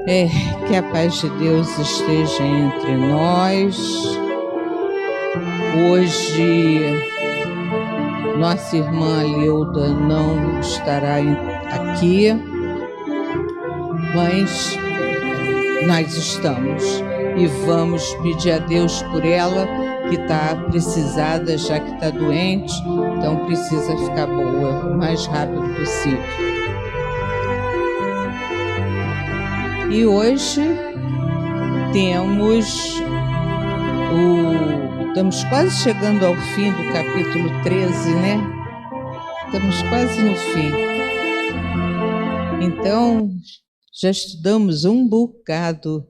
Que a paz de Deus esteja entre nós. Hoje, nossa irmã Leuda não estará aqui, mas nós estamos e vamos pedir a Deus por ela, que está precisada, já que está doente, então precisa ficar boa o mais rápido possível. E hoje estamos quase chegando ao fim do capítulo 13, né? Estamos quase no fim. Então, já estudamos um bocado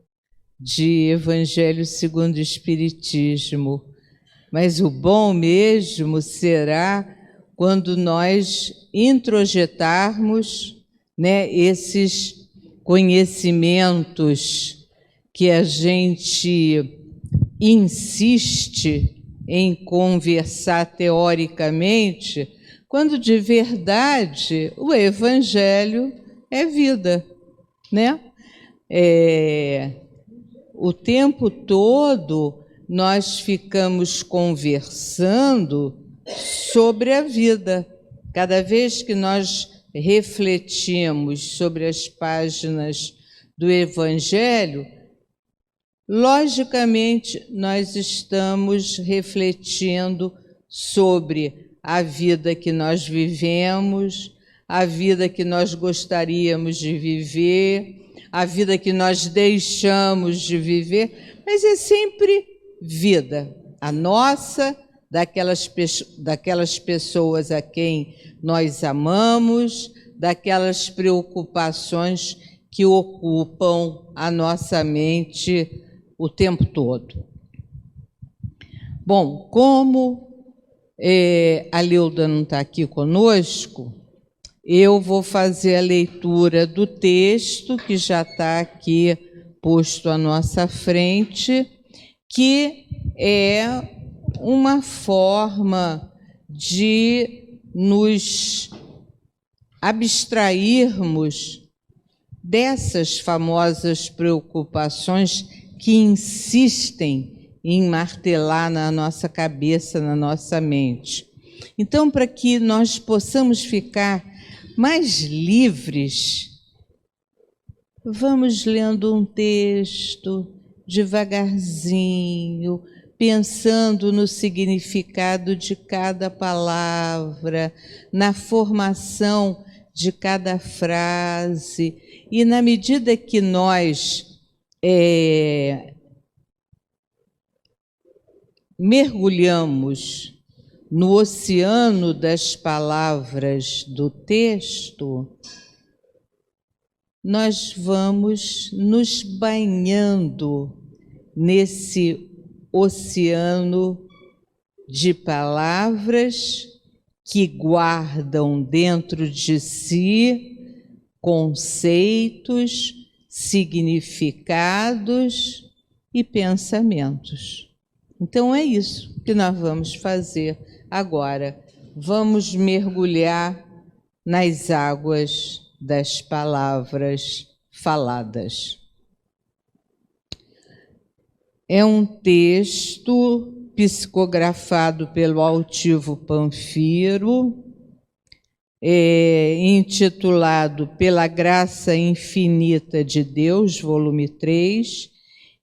de Evangelho segundo o Espiritismo, mas o bom mesmo será quando nós introjetarmos, né, esses conhecimentos que a gente insiste em conversar teoricamente, quando de verdade o Evangelho é vida, né? O tempo todo nós ficamos conversando sobre a vida. Cada vez que nós refletimos sobre as páginas do Evangelho, logicamente nós estamos refletindo sobre a vida que nós vivemos, a vida que nós gostaríamos de viver, a vida que nós deixamos de viver, mas é sempre vida, a nossa, daquelas pessoas a quem nós amamos, daquelas preocupações que ocupam a nossa mente o tempo todo. Bom, como a Leuda não está aqui conosco, eu vou fazer a leitura do texto que já está aqui posto à nossa frente, que é uma forma de nos abstrairmos dessas famosas preocupações que insistem em martelar na nossa cabeça, na nossa mente. Então, para que nós possamos ficar mais livres, vamos lendo um texto devagarzinho, pensando no significado de cada palavra, na formação de cada frase, e na medida que nós mergulhamos no oceano das palavras do texto, nós vamos nos banhando nesse oceano de palavras que guardam dentro de si conceitos, significados e pensamentos. Então é isso que nós vamos fazer agora. Vamos mergulhar nas águas das palavras faladas. É um texto psicografado pelo altivo Panfiro, intitulado Pela Graça Infinita de Deus, volume 3,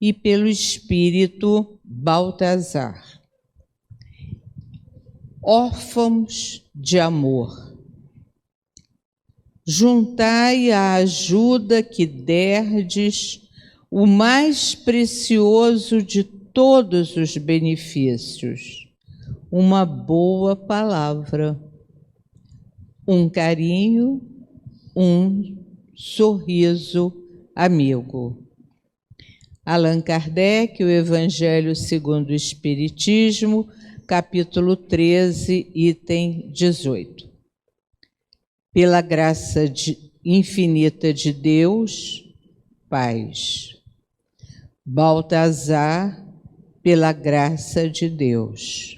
e pelo Espírito Baltazar. Órfãos de amor, juntai a ajuda que derdes o mais precioso de todos os benefícios, uma boa palavra, um carinho, um sorriso amigo. Allan Kardec, o Evangelho segundo o Espiritismo, capítulo 13, item 18. Pela graça infinita de Deus, paz. Baltazar, pela graça de Deus.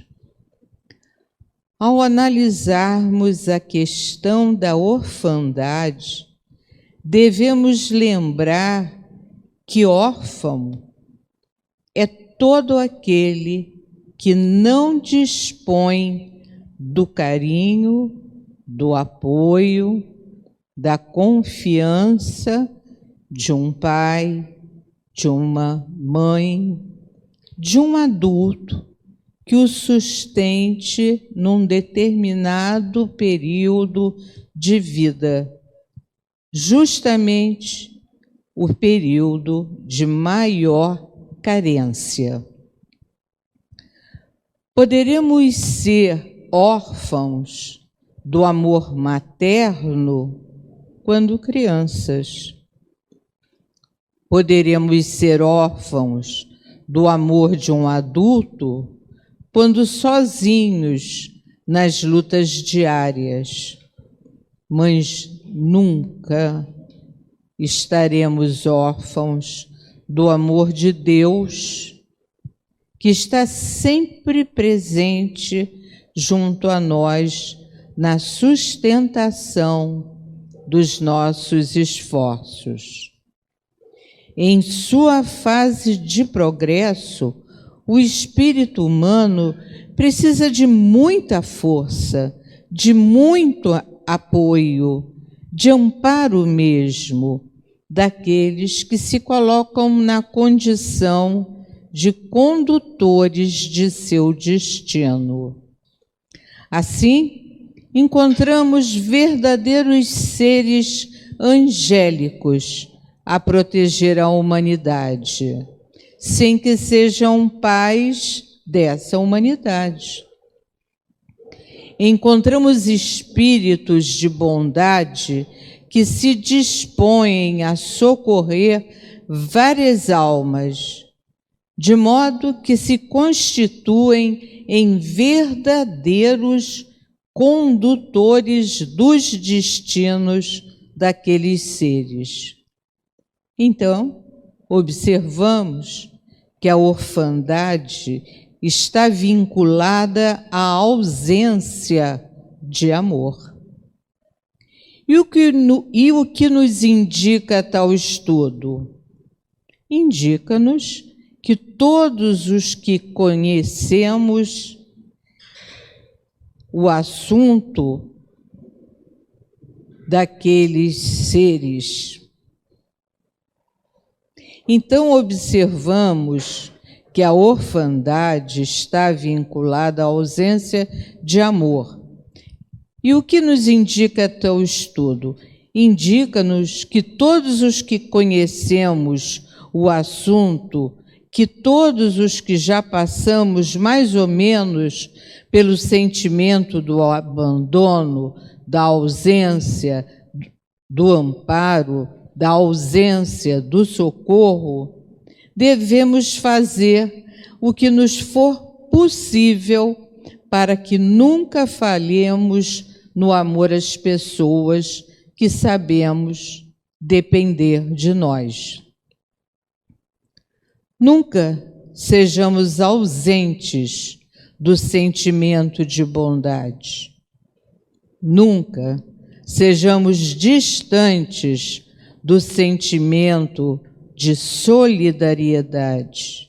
Ao analisarmos a questão da orfandade, devemos lembrar que órfão é todo aquele que não dispõe do carinho, do apoio, da confiança de um pai, de uma mãe, de um adulto que o sustente num determinado período de vida, justamente o período de maior carência. Poderemos ser órfãos do amor materno quando crianças. Poderemos ser órfãos do amor de um adulto quando sozinhos nas lutas diárias, mas nunca estaremos órfãos do amor de Deus, que está sempre presente junto a nós na sustentação dos nossos esforços. Em sua fase de progresso, o espírito humano precisa de muita força, de muito apoio, de amparo mesmo, daqueles que se colocam na condição de condutores de seu destino. Assim, encontramos verdadeiros seres angélicos a proteger a humanidade, sem que sejam pais dessa humanidade. Encontramos espíritos de bondade que se dispõem a socorrer várias almas, de modo que se constituem em verdadeiros condutores dos destinos daqueles seres. Então, observamos que a orfandade está vinculada à ausência de amor. E o que nos indica tal estudo? Indica-nos que todos os que conhecemos o assunto daqueles seres. Então, observamos que a orfandade está vinculada à ausência de amor. E o que nos indica tal estudo? Indica-nos que todos os que conhecemos o assunto, que todos os que já passamos mais ou menos pelo sentimento do abandono, da ausência, do amparo, da ausência do socorro, devemos fazer o que nos for possível para que nunca falhemos no amor às pessoas que sabemos depender de nós. Nunca sejamos ausentes do sentimento de bondade. Nunca sejamos distantes do sentimento de solidariedade.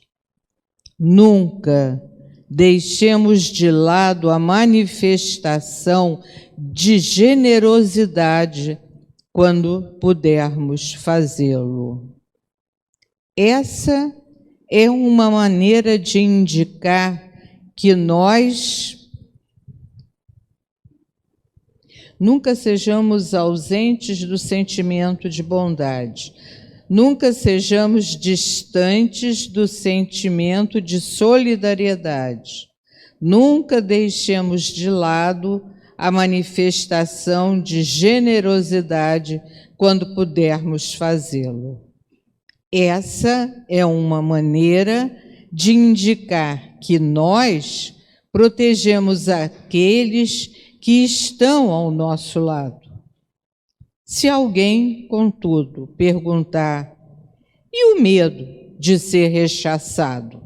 Nunca deixemos de lado a manifestação de generosidade quando pudermos fazê-lo. Essa é uma maneira de indicar que nós nunca sejamos ausentes do sentimento de bondade. Nunca sejamos distantes do sentimento de solidariedade. Nunca deixemos de lado a manifestação de generosidade quando pudermos fazê-lo. Essa é uma maneira de indicar que nós protegemos aqueles que estão ao nosso lado. Se alguém, contudo, perguntar: e o medo de ser rechaçado?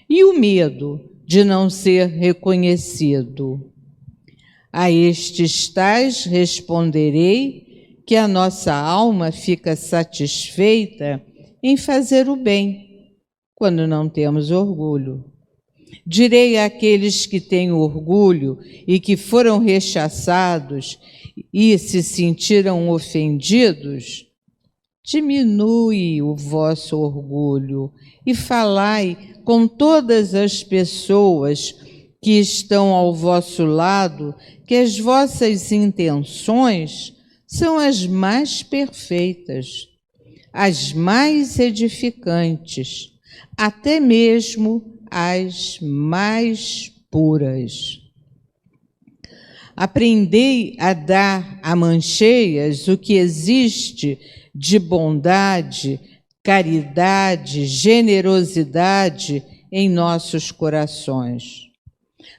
E o medo de não ser reconhecido? A estes tais responderei que a nossa alma fica satisfeita em fazer o bem, quando não temos orgulho. Direi àqueles que têm orgulho e que foram rechaçados e se sentiram ofendidos: diminui o vosso orgulho e falai com todas as pessoas que estão ao vosso lado que as vossas intenções são as mais perfeitas, as mais edificantes, até mesmo as mais puras. Aprendei a dar a mancheias o que existe de bondade, caridade, generosidade em nossos corações.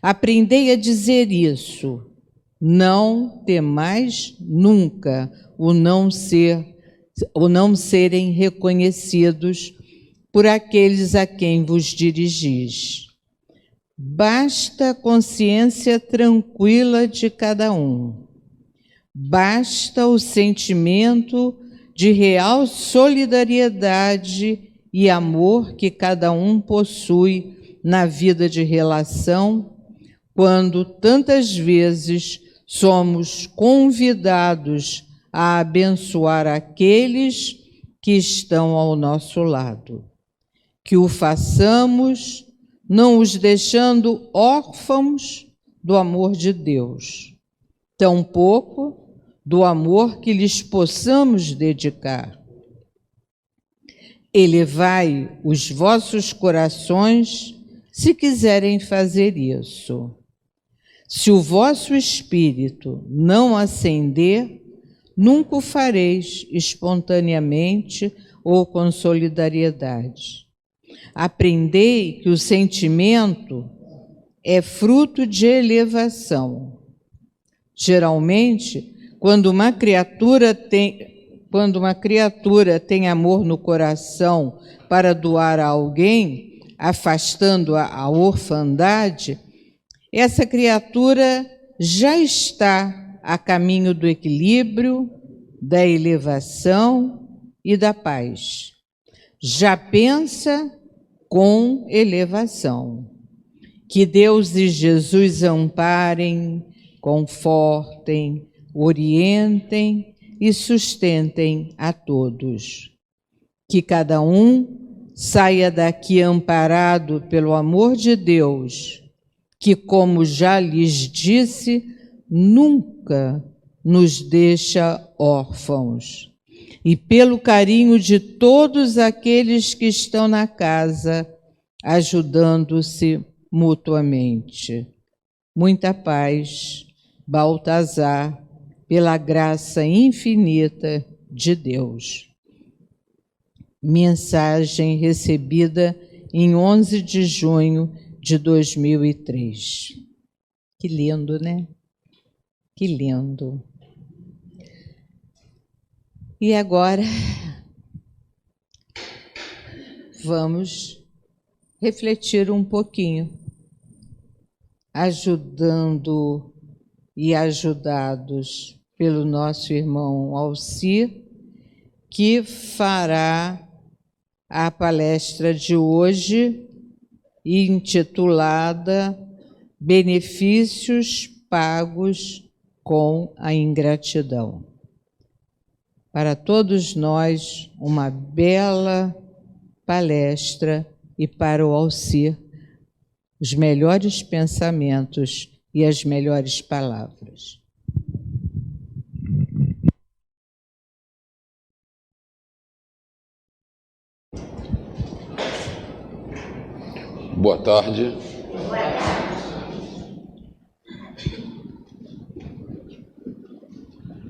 Aprendei a dizer isso: não temais nunca o não serem reconhecidos por aqueles a quem vos dirigis. Basta a consciência tranquila de cada um. Basta o sentimento de real solidariedade e amor que cada um possui na vida de relação, quando tantas vezes somos convidados a abençoar aqueles que estão ao nosso lado. Que o façamos, não os deixando órfãos do amor de Deus, tampouco do amor que lhes possamos dedicar. Elevai os vossos corações, se quiserem fazer isso. Se o vosso espírito não acender, nunca o fareis espontaneamente ou com solidariedade. Aprendei que o sentimento é fruto de elevação. Geralmente, quando uma criatura tem amor no coração para doar a alguém, afastando a orfandade, essa criatura já está a caminho do equilíbrio, da elevação e da paz. Já pensa com elevação. Que Deus e Jesus amparem, confortem, orientem e sustentem a todos. Que cada um saia daqui amparado pelo amor de Deus, que, como já lhes disse, nunca nos deixa órfãos, e pelo carinho de todos aqueles que estão na casa, ajudando-se mutuamente. Muita paz, Baltazar, pela graça infinita de Deus. Mensagem recebida em 11 de junho de 2003. Que lindo, né? Que lindo. E agora vamos refletir um pouquinho, ajudando e ajudados pelo nosso irmão Alcir, que fará a palestra de hoje, intitulada Benefícios Pagos com a Ingratidão. Para todos nós, uma bela palestra, e para o Alcir, os melhores pensamentos e as melhores palavras. Boa tarde.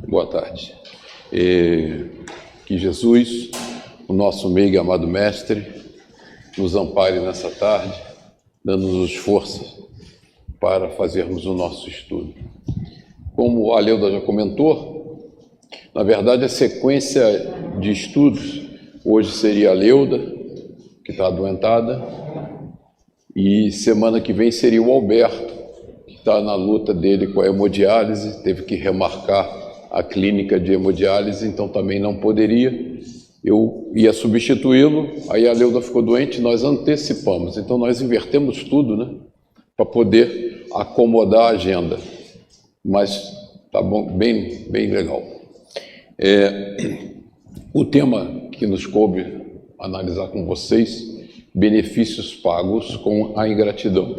Boa tarde. Que Jesus, o nosso meigo e amado Mestre, nos ampare nessa tarde, dando-nos forças para fazermos o nosso estudo. Como a Leuda já comentou, na verdade a sequência de estudos hoje seria a Leuda, que está adoentada, e semana que vem seria o Alberto, que está na luta dele com a hemodiálise, teve que remarcar a clínica de hemodiálise, então também não poderia. Eu ia substituí-lo, aí a Leuda ficou doente, nós antecipamos. Então nós invertemos tudo, né? Para poder acomodar a agenda. Mas tá bom, bem legal. O tema que nos coube analisar com vocês, benefícios pagos com a ingratidão.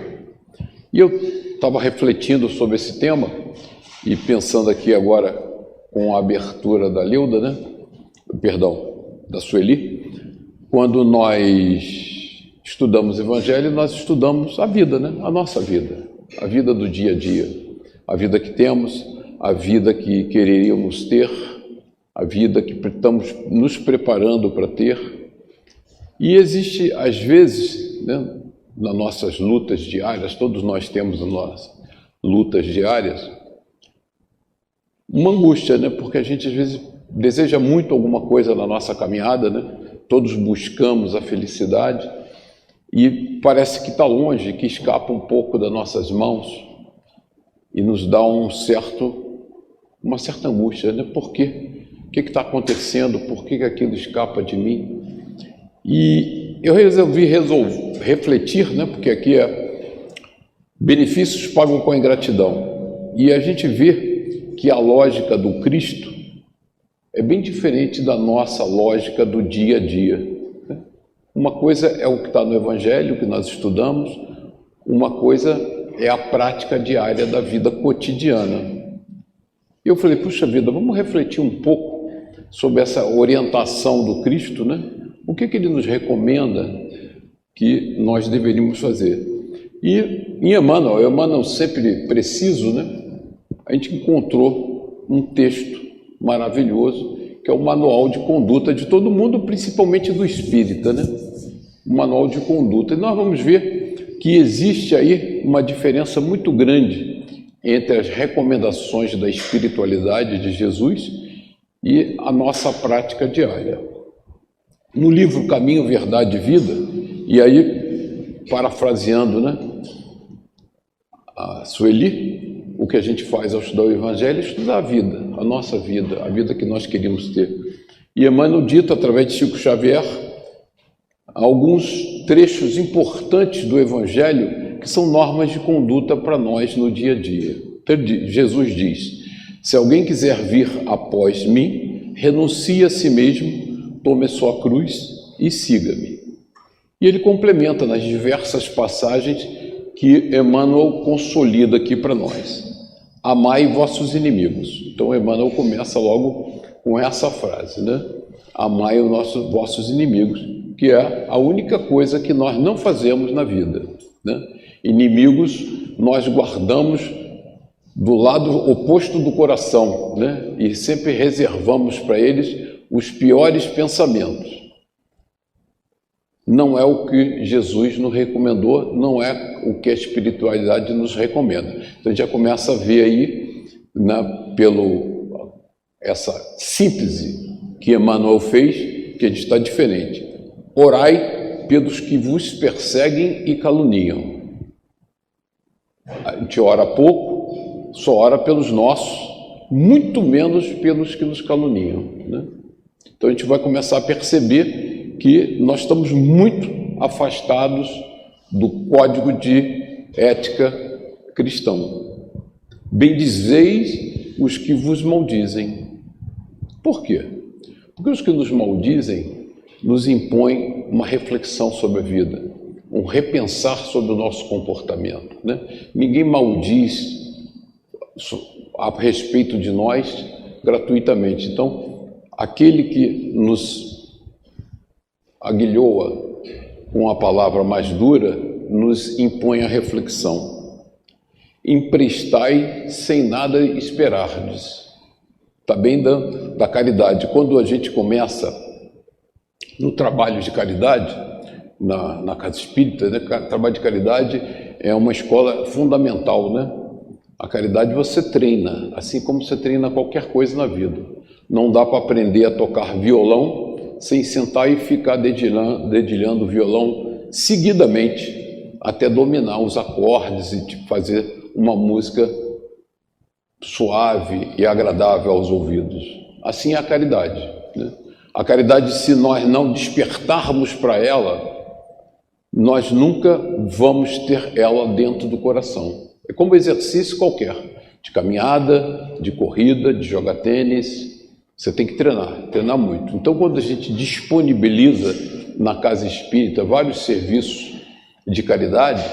E eu estava refletindo sobre esse tema e pensando aqui agora com a abertura da Leuda, né? Perdão, da Sueli, quando nós estudamos o Evangelho, nós estudamos a vida, né? A nossa vida, a vida do dia a dia, a vida que temos, a vida que quereríamos ter, a vida que estamos nos preparando para ter. E existe, às vezes, né, nas nossas lutas diárias, todos nós temos as nossas lutas diárias, uma angústia, né? Porque a gente, às vezes, deseja muito alguma coisa na nossa caminhada, né? Todos buscamos a felicidade e parece que está longe, que escapa um pouco das nossas mãos e nos dá uma certa angústia, né? Por quê? O que está acontecendo? Por que aquilo escapa de mim? E eu resolvi refletir, né? Porque aqui é benefícios pagam com a ingratidão. E a gente vê que a lógica do Cristo é bem diferente da nossa lógica do dia a dia, né? Uma coisa é o que está no Evangelho, que nós estudamos, uma coisa é a prática diária da vida cotidiana. E eu falei, puxa vida, vamos refletir um pouco sobre essa orientação do Cristo, né? O que ele nos recomenda que nós deveríamos fazer? E em Emmanuel sempre preciso, né? A gente encontrou um texto maravilhoso, que é o manual de conduta de todo mundo, principalmente do espírita, né? O manual de conduta. E nós vamos ver que existe aí uma diferença muito grande entre as recomendações da espiritualidade de Jesus e a nossa prática diária. No livro Caminho, Verdade e Vida, e aí, parafraseando, né, a Sueli, o que a gente faz ao estudar o Evangelho é estudar a vida, a nossa vida, a vida que nós queríamos ter. E Emmanuel dita, através de Chico Xavier, alguns trechos importantes do Evangelho que são normas de conduta para nós no dia a dia. Jesus diz, se alguém quiser vir após mim, renuncie a si mesmo, tome sua cruz e siga-me. E ele complementa nas diversas passagens que Emmanuel consolida aqui para nós. Amai vossos inimigos. Então Emmanuel começa logo com essa frase, né? Amai os vossos inimigos, que é a única coisa que nós não fazemos na vida, né? Inimigos nós guardamos do lado oposto do coração, né? E sempre reservamos para eles os piores pensamentos. Não é o que Jesus nos recomendou, não é o que a espiritualidade nos recomenda. Então a gente já começa a ver aí, né, essa síntese que Emmanuel fez, que a gente está diferente. Orai pelos que vos perseguem e caluniam. A gente ora pouco, só ora pelos nossos, muito menos pelos que nos caluniam, né? Então a gente vai começar a perceber que nós estamos muito afastados do código de ética cristão. Bendizeis os que vos maldizem. Por quê? Porque os que nos maldizem nos impõem uma reflexão sobre a vida, um repensar sobre o nosso comportamento, né? Ninguém maldiz a respeito de nós gratuitamente. Então, aquele que nos aguilhoa com a palavra mais dura, nos impõe a reflexão. Emprestai sem nada esperardes. Está bem da caridade. Quando a gente começa no trabalho de caridade, na Casa Espírita, né? Trabalho de caridade é uma escola fundamental, né? A caridade você treina, assim como você treina qualquer coisa na vida. Não dá para aprender a tocar violão sem sentar e ficar dedilhando o violão seguidamente até dominar os acordes e fazer uma música suave e agradável aos ouvidos. Assim é a caridade, né? A caridade, se nós não despertarmos para ela, nós nunca vamos ter ela dentro do coração. É como exercício qualquer, de caminhada, de corrida, de jogar tênis. Você tem que treinar muito. Então, quando a gente disponibiliza na casa espírita vários serviços de caridade,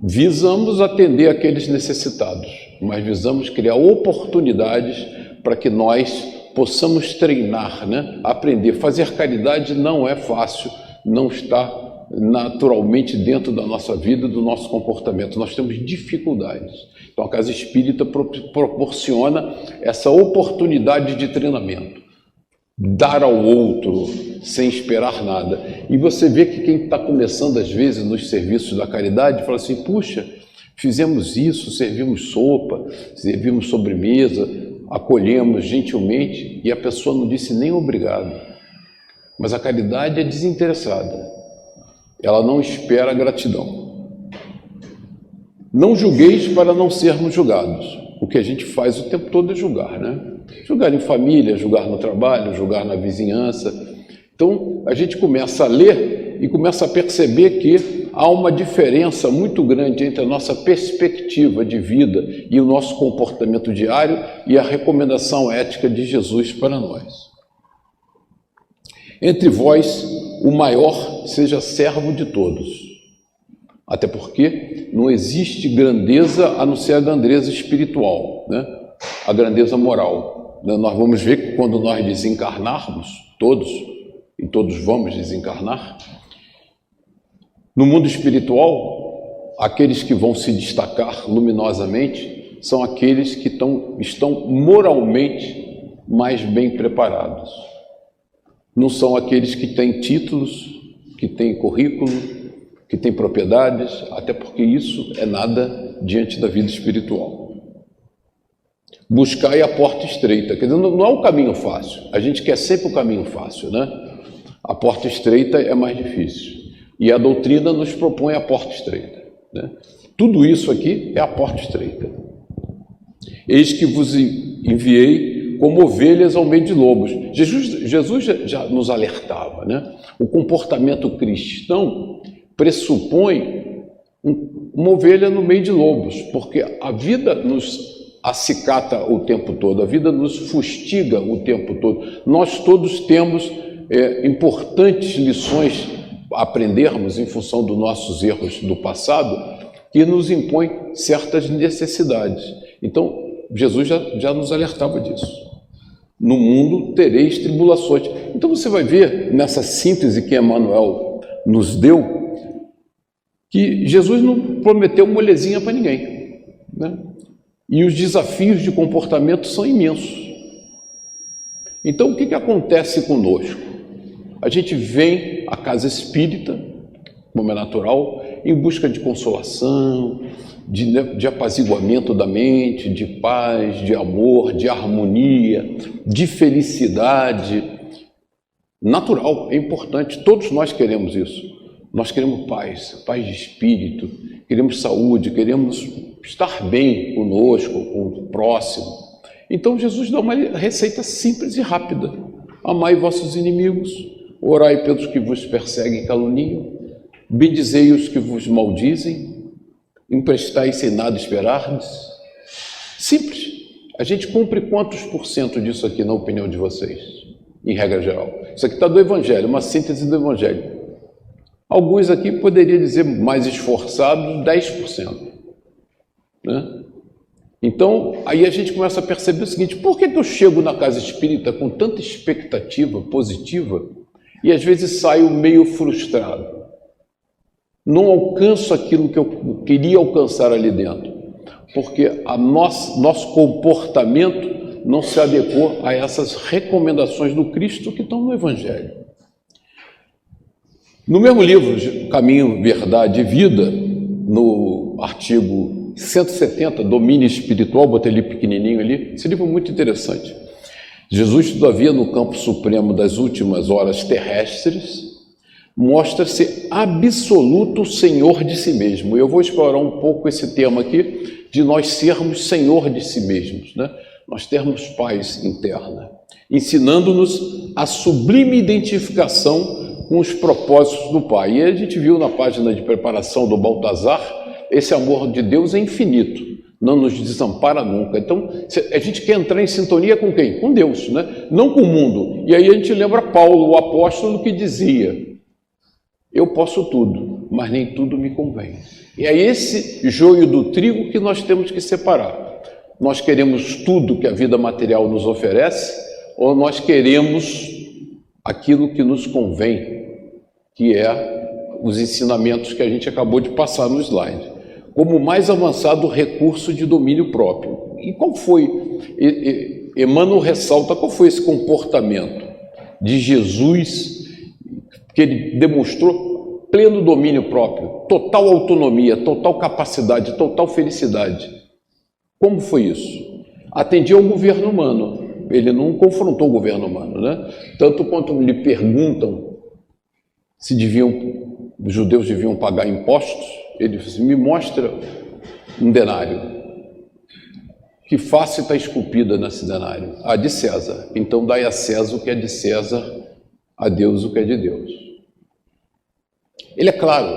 visamos atender aqueles necessitados, mas visamos criar oportunidades para que nós possamos treinar, né? Aprender. Fazer caridade não é fácil, não está naturalmente dentro da nossa vida, do nosso comportamento. Nós temos dificuldades. Então a casa espírita proporciona essa oportunidade de treinamento. Dar ao outro sem esperar nada. E você vê que quem está começando às vezes nos serviços da caridade fala assim, puxa, fizemos isso, servimos sopa, servimos sobremesa, acolhemos gentilmente e a pessoa não disse nem obrigado. Mas a caridade é desinteressada. Ela não espera a gratidão. Não julgueis para não sermos julgados. O que a gente faz o tempo todo é julgar, né? Julgar em família, julgar no trabalho, julgar na vizinhança. Então, a gente começa a ler e começa a perceber que há uma diferença muito grande entre a nossa perspectiva de vida e o nosso comportamento diário e a recomendação ética de Jesus para nós. Entre vós, o maior seja servo de todos. Até porque não existe grandeza a não ser a grandeza espiritual, né? A grandeza moral. Nós vamos ver que quando nós desencarnarmos, todos, e todos vamos desencarnar, no mundo espiritual, aqueles que vão se destacar luminosamente são aqueles que estão moralmente mais bem preparados. Não são aqueles que têm títulos, que têm currículo, que têm propriedades, até porque isso é nada diante da vida espiritual. Buscai a porta estreita, quer dizer, não é o caminho fácil, a gente quer sempre o caminho fácil, né? A porta estreita é mais difícil, e a doutrina nos propõe a porta estreita, né? Tudo isso aqui é a porta estreita. Eis que vos enviei como ovelhas ao meio de lobos. Jesus já nos alertava, né? O comportamento cristão pressupõe uma ovelha no meio de lobos, porque a vida nos acicata o tempo todo, a vida nos fustiga o tempo todo. Nós todos temos importantes lições a aprendermos em função dos nossos erros do passado, que nos impõem certas necessidades. Então, Jesus já nos alertava disso. No mundo tereis tribulações. Então você vai ver nessa síntese que Emmanuel nos deu, que Jesus não prometeu molezinha para ninguém, né? E os desafios de comportamento são imensos. Então o que acontece conosco? A gente vem à casa espírita, como é natural, em busca de consolação, de apaziguamento da mente, de paz, de amor, de harmonia, de felicidade. Natural, é importante, todos nós queremos isso. Nós queremos paz de espírito, queremos saúde, queremos estar bem conosco, com o próximo. Então Jesus dá uma receita simples e rápida. Amai vossos inimigos, orai pelos que vos perseguem e caluniam, bendizei os que vos maldizem, emprestai sem nada esperardes. Simples. A gente cumpre quantos % disso aqui, na opinião de vocês, em regra geral? Isso aqui está do Evangelho, uma síntese do Evangelho. Alguns aqui poderiam dizer mais esforçados, 10%. Né? Então, aí a gente começa a perceber o seguinte, por que eu chego na casa espírita com tanta expectativa positiva e às vezes saio meio frustrado? Não alcanço aquilo que eu queria alcançar ali dentro, porque nosso comportamento não se adequou a essas recomendações do Cristo que estão no Evangelho. No mesmo livro, Caminho, Verdade e Vida, no artigo 170, Domínio Espiritual, botei ali pequenininho ali, esse livro é muito interessante. Jesus, todavia, no campo supremo das últimas horas terrestres, mostra-se absoluto senhor de si mesmo. Eu vou explorar um pouco esse tema aqui, de nós sermos senhor de si mesmos, né? Nós termos paz interna. ensinando-nos a sublime identificação com os propósitos do Pai. E a gente viu na página de preparação do Baltazar, esse amor de Deus é infinito, não nos desampara nunca. Então, a gente quer entrar em sintonia com quem? Com Deus, né? Não com o mundo. E aí a gente lembra Paulo, o apóstolo, que dizia: eu posso tudo, mas nem tudo me convém. E é esse joio do trigo que nós temos que separar. Nós queremos tudo que a vida material nos oferece, ou nós queremos aquilo que nos convém, que é os ensinamentos que a gente acabou de passar no slide, como o mais avançado recurso de domínio próprio. E qual foi? Emmanuel ressalta qual foi esse comportamento de Jesus, que ele demonstrou pleno domínio próprio, total autonomia, total capacidade, total felicidade. Como foi isso? Atendia ao governo humano. Ele não confrontou o governo humano, né? Tanto quanto lhe perguntam se os judeus deviam pagar impostos, ele disse: me mostra um denário. Que face está esculpida nesse denário? A de César. Então dai a César o que é de César, a Deus o que é de Deus. Ele é claro,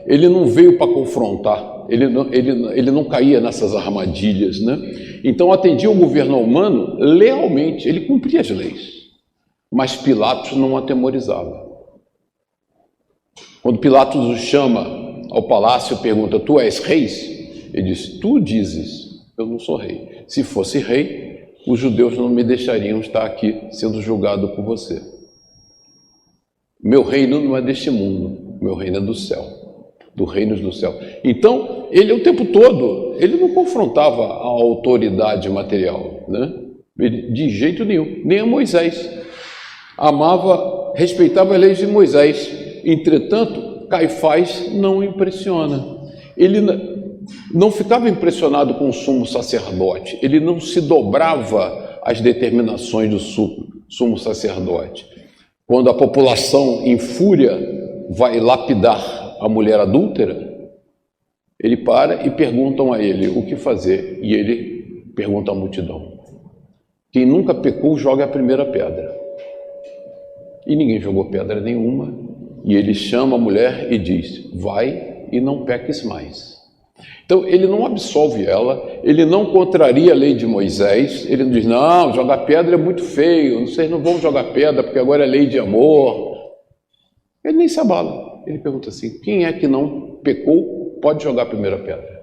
ele não veio para confrontar, ele não caía nessas armadilhas, né? Então atendia o governo humano lealmente, ele cumpria as leis, mas Pilatos não atemorizava. Quando Pilatos o chama ao palácio e pergunta: tu és rei? Ele diz: tu dizes, eu não sou rei. Se fosse rei, os judeus não me deixariam estar aqui sendo julgado por você. Meu reino não é deste mundo, meu reino é do céu, do reino do céu. Então, ele o tempo todo, ele não confrontava a autoridade material, né? Ele, de jeito nenhum, nem a Moisés. Amava, respeitava as leis de Moisés. Entretanto, Caifás não o impressiona. Ele não ficava impressionado com o sumo sacerdote, ele não se dobrava às determinações do sumo sacerdote. Quando a população, em fúria, vai lapidar a mulher adúltera, ele para e perguntam a ele o que fazer. E ele pergunta à multidão: quem nunca pecou, joga a primeira pedra. E ninguém jogou pedra nenhuma. E ele chama a mulher e diz: vai e não peques mais. Então, ele não absolve ela, ele não contraria a lei de Moisés, ele não diz: não, jogar pedra é muito feio, vocês não vão jogar pedra porque agora é lei de amor. Ele nem se abala, ele pergunta assim: quem é que não pecou, pode jogar a primeira pedra.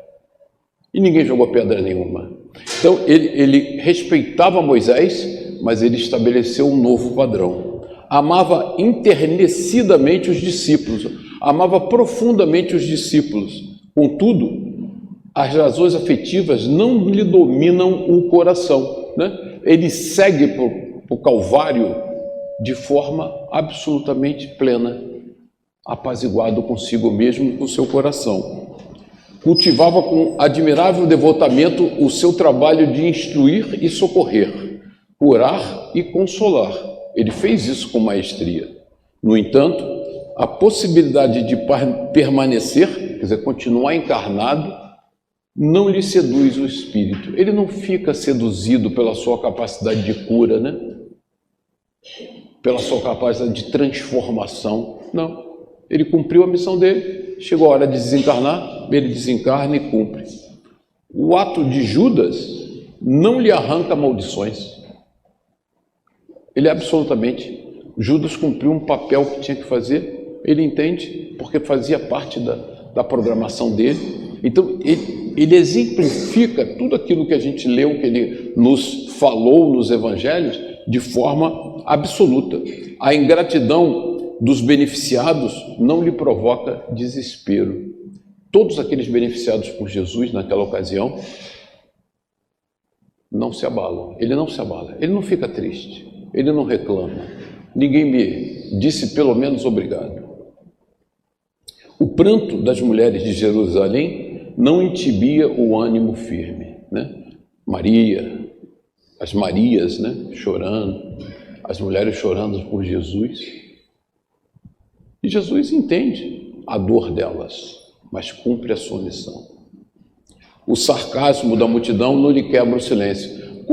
E ninguém jogou pedra nenhuma. Então, ele respeitava Moisés, mas ele estabeleceu um novo padrão. Amava enternecidamente os discípulos, amava profundamente os discípulos. Contudo, as razões afetivas não lhe dominam o coração, né? Ele segue para o Calvário de forma absolutamente plena, apaziguado consigo mesmo, com o seu coração. Cultivava com admirável devotamento o seu trabalho de instruir e socorrer, curar e consolar. Ele fez isso com maestria. No entanto, a possibilidade de permanecer, quer dizer, continuar encarnado, não lhe seduz o espírito. Ele não fica seduzido pela sua capacidade de cura, né? Pela sua capacidade de transformação. Não. Ele cumpriu a missão dele. Chegou a hora de desencarnar, ele desencarna e cumpre. O ato de Judas não lhe arranca maldições. Ele absolutamente... Judas cumpriu um papel que tinha que fazer, ele entende, porque fazia parte da programação dele. Então, ele exemplifica tudo aquilo que a gente leu, que ele nos falou nos evangelhos, de forma absoluta. A ingratidão dos beneficiados não lhe provoca desespero. Todos aqueles beneficiados por Jesus naquela ocasião não se abalam. Ele não se abala, ele não fica triste, ele não reclama. Ninguém me disse pelo menos obrigado. O pranto das mulheres de Jerusalém não intibia o ânimo firme, né? Maria, as Marias, né? Chorando, as mulheres chorando por Jesus. E Jesus entende a dor delas, mas cumpre a sua missão. O sarcasmo da multidão não lhe quebra o silêncio.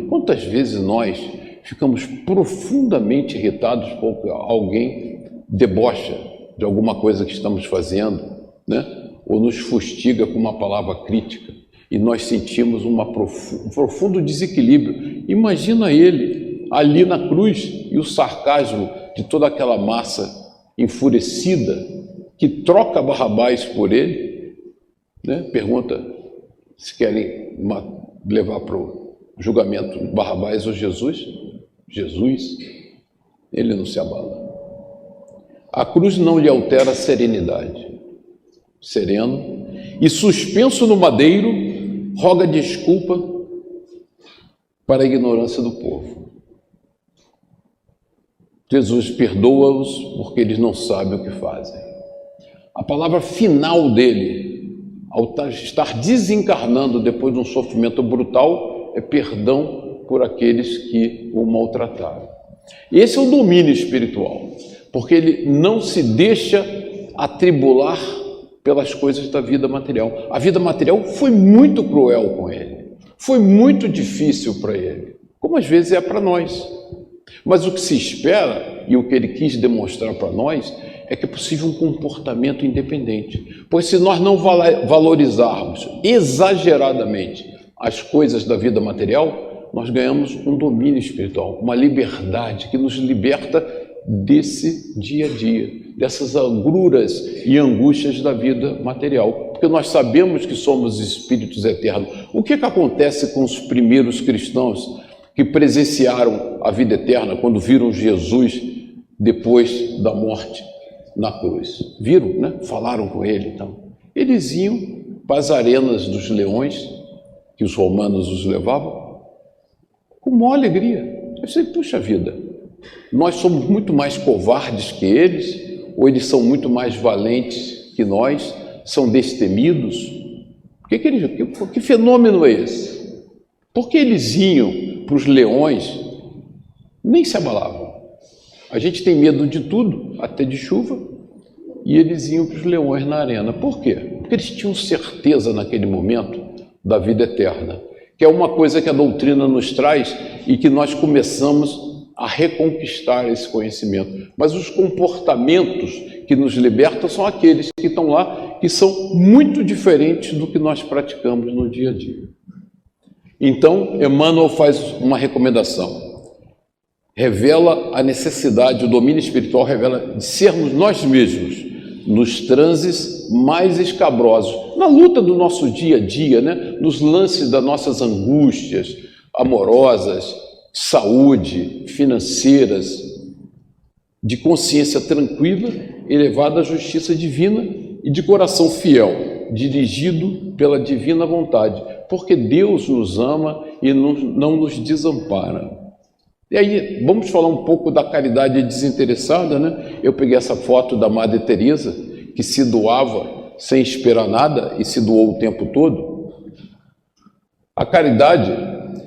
Quantas vezes nós ficamos profundamente irritados porque alguém debocha de alguma coisa que estamos fazendo, né? Ou nos fustiga com uma palavra crítica, e nós sentimos um profundo desequilíbrio. Imagina ele ali na cruz e o sarcasmo de toda aquela massa enfurecida que troca Barrabás por ele, né? Pergunta se querem levar para o julgamento Barrabás ou Jesus. Jesus, ele não se abala. A cruz não lhe altera a serenidade. Sereno e suspenso no madeiro, roga desculpa para a ignorância do povo. Jesus perdoa-os porque eles não sabem o que fazem. A palavra final dele, ao estar desencarnando depois de um sofrimento brutal, é perdão por aqueles que o maltrataram. Esse é o domínio espiritual, porque ele não se deixa atribular pelas coisas da vida material. A vida material foi muito cruel com ele, foi muito difícil para ele, como às vezes é para nós. Mas o que se espera, e o que ele quis demonstrar para nós, é que é possível um comportamento independente. Pois se nós não valorizarmos exageradamente as coisas da vida material, nós ganhamos um domínio espiritual, uma liberdade que nos liberta desse dia a dia, dessas agruras e angústias da vida material, porque nós sabemos que somos espíritos eternos. O que acontece com os primeiros cristãos que presenciaram a vida eterna quando viram Jesus depois da morte na cruz? Viram, né? Falaram com ele, então. Eles iam para as arenas dos leões, que os romanos os levavam, com maior alegria. Eu sei, puxa vida, nós somos muito mais covardes que eles, ou eles são muito mais valentes que nós, são destemidos? Que fenômeno é esse? Por que eles iam para os leões, nem se abalavam? A gente tem medo de tudo, até de chuva, e eles iam para os leões na arena. Por quê? Porque eles tinham certeza naquele momento da vida eterna, que é uma coisa que a doutrina nos traz e que nós começamos a reconquistar esse conhecimento. Mas os comportamentos que nos libertam são aqueles que estão lá, que são muito diferentes do que nós praticamos no dia a dia. Então, Emmanuel faz uma recomendação. Revela a necessidade, o domínio espiritual revela de sermos nós mesmos nos transes mais escabrosos, na luta do nosso dia a dia, né? Nos lances das nossas angústias amorosas, saúde, financeiras, de consciência tranquila, elevada à justiça divina e de coração fiel, dirigido pela divina vontade, porque Deus nos ama e não nos desampara. E aí, vamos falar um pouco da caridade desinteressada, né? Eu peguei essa foto da Madre Teresa, que se doava sem esperar nada e se doou o tempo todo. A caridade,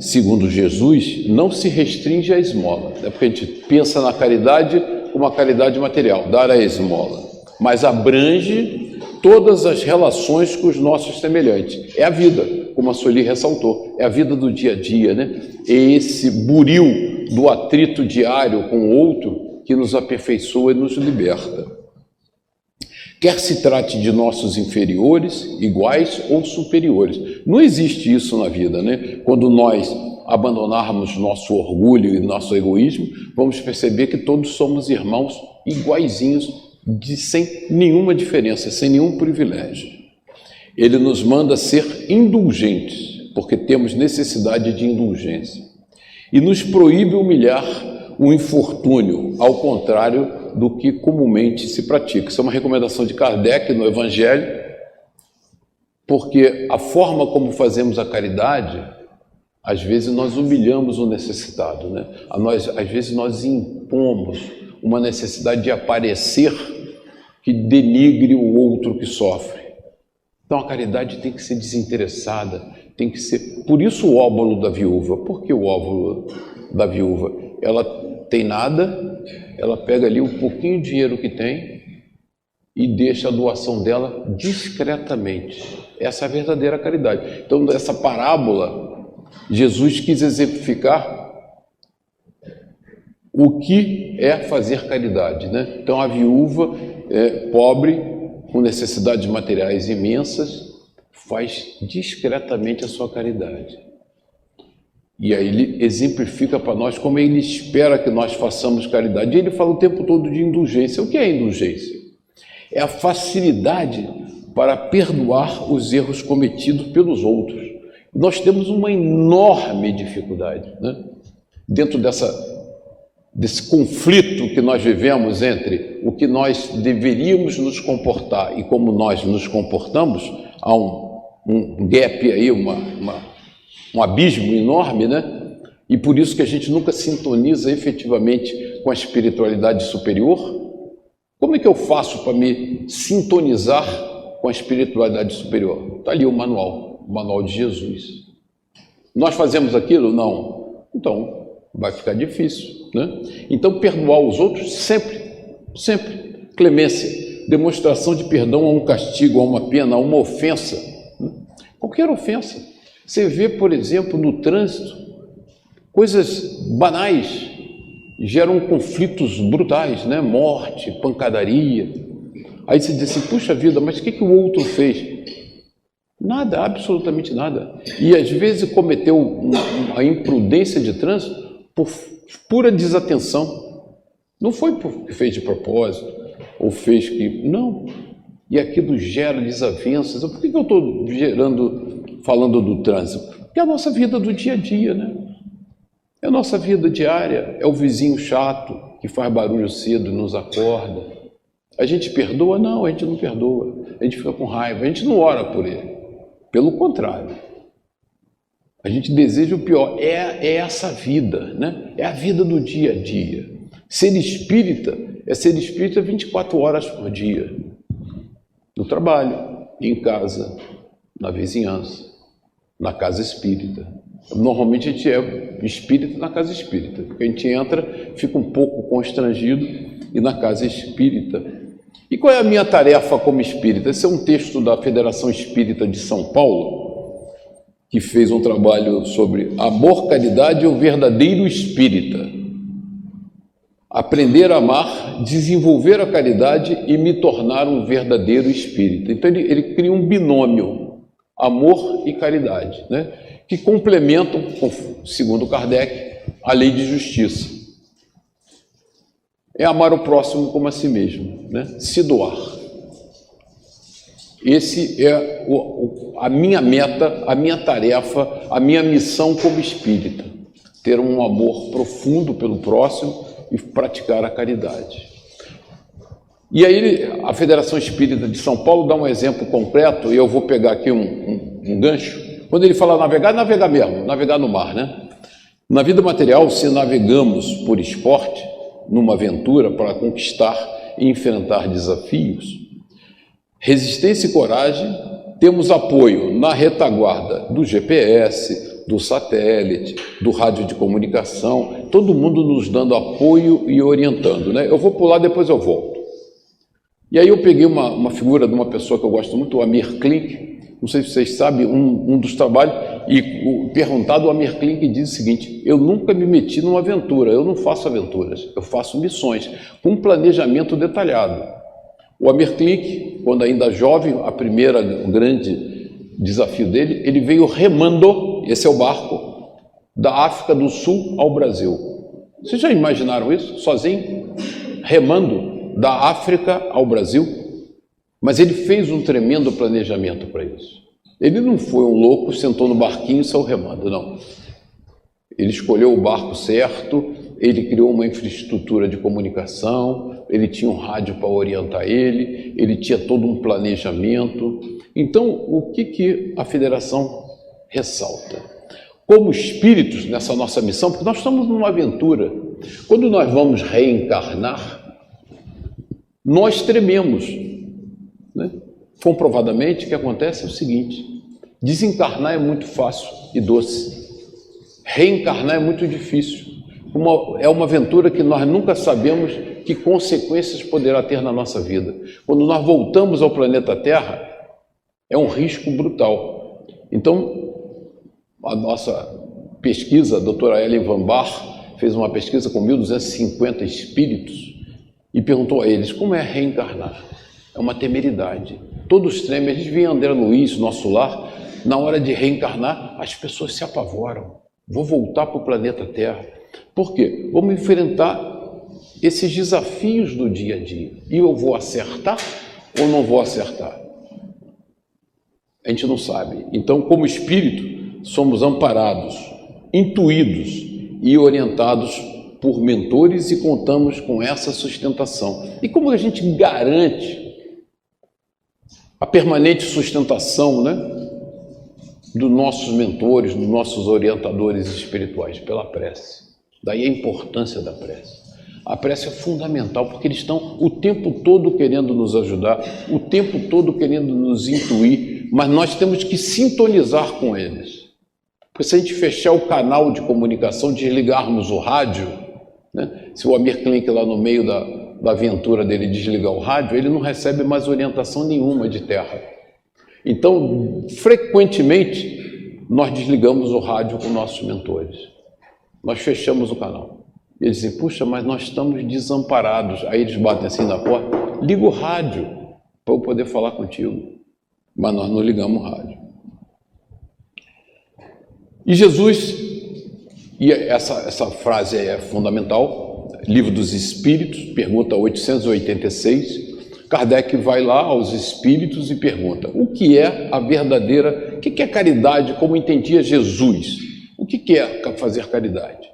segundo Jesus, não se restringe à esmola, né? Porque a gente pensa na caridade como a caridade material, dar a esmola, mas abrange todas as relações com os nossos semelhantes. É a vida, como a Sueli ressaltou, é a vida do dia a dia, né? É esse buril do atrito diário com o outro que nos aperfeiçoa e nos liberta. Quer se trate de nossos inferiores, iguais ou superiores. Não existe isso na vida, né? Quando nós abandonarmos nosso orgulho e nosso egoísmo, vamos perceber que todos somos irmãos iguaizinhos, sem nenhuma diferença, sem nenhum privilégio. Ele nos manda ser indulgentes, porque temos necessidade de indulgência. E nos proíbe humilhar o infortúnio, ao contrário do que comumente se pratica. Isso é uma recomendação de Kardec no Evangelho, porque a forma como fazemos a caridade, às vezes nós humilhamos o necessitado, né? Às vezes nós impomos uma necessidade de aparecer que denigre o outro que sofre. Então a caridade tem que ser desinteressada, tem que ser... Por isso o óbolo da viúva. Por que o óbolo da viúva? Ela tem nada, ela pega ali um pouquinho de dinheiro que tem e deixa a doação dela discretamente. Essa é a verdadeira caridade. Então, essa parábola, Jesus quis exemplificar o que é fazer caridade, né? Então, a viúva pobre, com necessidades materiais imensas, faz discretamente a sua caridade. E aí ele exemplifica para nós como ele espera que nós façamos caridade. E ele fala o tempo todo de indulgência. O que é indulgência? É a facilidade para perdoar os erros cometidos pelos outros. Nós temos uma enorme dificuldade, né? Dentro desse conflito que nós vivemos entre o que nós deveríamos nos comportar e como nós nos comportamos, há um gap aí, um abismo enorme, né? E por isso que a gente nunca sintoniza efetivamente com a espiritualidade superior. Como é que eu faço para me sintonizar com a espiritualidade superior? Está ali o manual de Jesus. Nós fazemos aquilo? Não. Então, vai ficar difícil, né? Então, perdoar os outros sempre. Clemência, demonstração de perdão a um castigo, a uma pena, a uma ofensa, né? Qualquer ofensa. Você vê, por exemplo, no trânsito, coisas banais geram conflitos brutais, né? Morte, pancadaria. Aí você diz assim, puxa vida, mas o que o outro fez? Nada, absolutamente nada. E às vezes cometeu uma imprudência de trânsito por pura desatenção. Não foi porque fez de propósito, ou fez que... Não. E aquilo gera desavenças. Por que eu estou falando do trânsito? Porque é a nossa vida do dia a dia, né? É a nossa vida diária. É o vizinho chato que faz barulho cedo e nos acorda. A gente perdoa? Não, a gente não perdoa. A gente fica com raiva. A gente não ora por ele. Pelo contrário. A gente deseja o pior. É essa vida, né? É a vida do dia a dia. Ser espírita é ser espírita 24 horas por dia. No trabalho, em casa, na vizinhança, na casa espírita. Normalmente a gente é espírita na casa espírita, porque a gente entra, fica um pouco constrangido, e na casa espírita. E qual é a minha tarefa como espírita? Esse é um texto da Federação Espírita de São Paulo, que fez um trabalho sobre amor, caridade e o verdadeiro espírita. Aprender a amar, desenvolver a caridade e me tornar um verdadeiro espírita. Então ele cria um binômio, amor e caridade, né? Que complementam, segundo Kardec, a lei de justiça. É amar o próximo como a si mesmo, né? Se doar. Esse é a minha meta, a minha tarefa, a minha missão como espírita. Ter um amor profundo pelo próximo e praticar a caridade. E aí a Federação Espírita de São Paulo dá um exemplo concreto, e eu vou pegar aqui um gancho. Quando ele fala navegar mesmo, navegar no mar, né? Na vida material, se navegamos por esporte, numa aventura para conquistar e enfrentar desafios, resistência e coragem, temos apoio na retaguarda do GPS, do satélite, do rádio de comunicação, todo mundo nos dando apoio e orientando, né? Eu vou pular, depois eu volto. E aí eu peguei uma figura de uma pessoa que eu gosto muito, o Amir Klink, não sei se vocês sabem, um dos trabalhos, e perguntado, o Amir Klink diz o seguinte: eu nunca me meti numa aventura, eu não faço aventuras, eu faço missões, com um planejamento detalhado. O Amir Klink, quando ainda jovem, o grande desafio dele, ele veio remando, esse é o barco, da África do Sul ao Brasil. Vocês já imaginaram isso? Sozinho? Remando da África ao Brasil? Mas ele fez um tremendo planejamento para isso. Ele não foi um louco, sentou no barquinho e saiu remando, não. Ele escolheu o barco certo, ele criou uma infraestrutura de comunicação, ele tinha um rádio para orientar ele tinha todo um planejamento. Então, o que a Federação ressalta? Como espíritos nessa nossa missão, porque nós estamos numa aventura, quando nós vamos reencarnar, nós trememos, né? Comprovadamente, o que acontece é o seguinte: desencarnar é muito fácil e doce, reencarnar é muito difícil. É uma aventura que nós nunca sabemos que consequências poderá ter na nossa vida. Quando nós voltamos ao planeta Terra, é um risco brutal. Então, a nossa pesquisa, a doutora Ellen Van Baar, fez uma pesquisa com 1.250 espíritos e perguntou a eles como é reencarnar. É uma temeridade. Todos tremem. A gente vê André Luiz, nosso lar, na hora de reencarnar, as pessoas se apavoram. Vou voltar para o planeta Terra. Por quê? Vamos enfrentar esses desafios do dia a dia. E eu vou acertar ou não vou acertar? A gente não sabe. Então, como espírito, somos amparados, intuídos e orientados por mentores e contamos com essa sustentação. E como a gente garante a permanente sustentação, né, dos nossos mentores, dos nossos orientadores espirituais? Pela prece. Daí a importância da prece. A prece é fundamental, porque eles estão o tempo todo querendo nos ajudar, o tempo todo querendo nos intuir, mas nós temos que sintonizar com eles. Porque se a gente fechar o canal de comunicação, desligarmos o rádio, né? Se o Amir Klink lá no meio da aventura dele desligar o rádio, ele não recebe mais orientação nenhuma de terra. Então, frequentemente, nós desligamos o rádio com nossos mentores. Nós fechamos o canal. Eles dizem, puxa, mas nós estamos desamparados. Aí eles batem assim na porta, liga o rádio para eu poder falar contigo. Mas nós não ligamos o rádio. E Jesus, e essa frase é fundamental, Livro dos Espíritos, pergunta 886, Kardec vai lá aos espíritos e pergunta, o que é a verdadeira, o que é caridade, como entendia Jesus? O que é fazer caridade?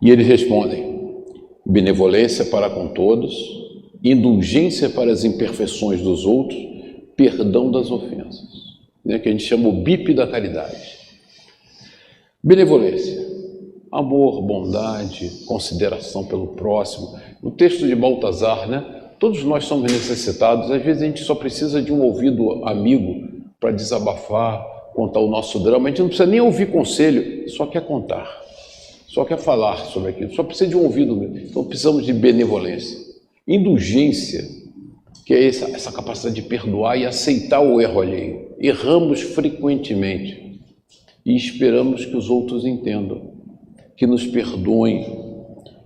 E eles respondem, benevolência para com todos, indulgência para as imperfeições dos outros, perdão das ofensas, né, que a gente chama o BIP da caridade. Benevolência, amor, bondade, consideração pelo próximo. No texto de Baltazar, né, todos nós somos necessitados, às vezes a gente só precisa de um ouvido amigo para desabafar, contar o nosso drama, a gente não precisa nem ouvir conselho, só quer contar, só quer falar sobre aquilo, só precisa de um ouvido mesmo. Então precisamos de benevolência. Indulgência, que é essa capacidade de perdoar e aceitar o erro alheio. Erramos frequentemente e esperamos que os outros entendam, que nos perdoem.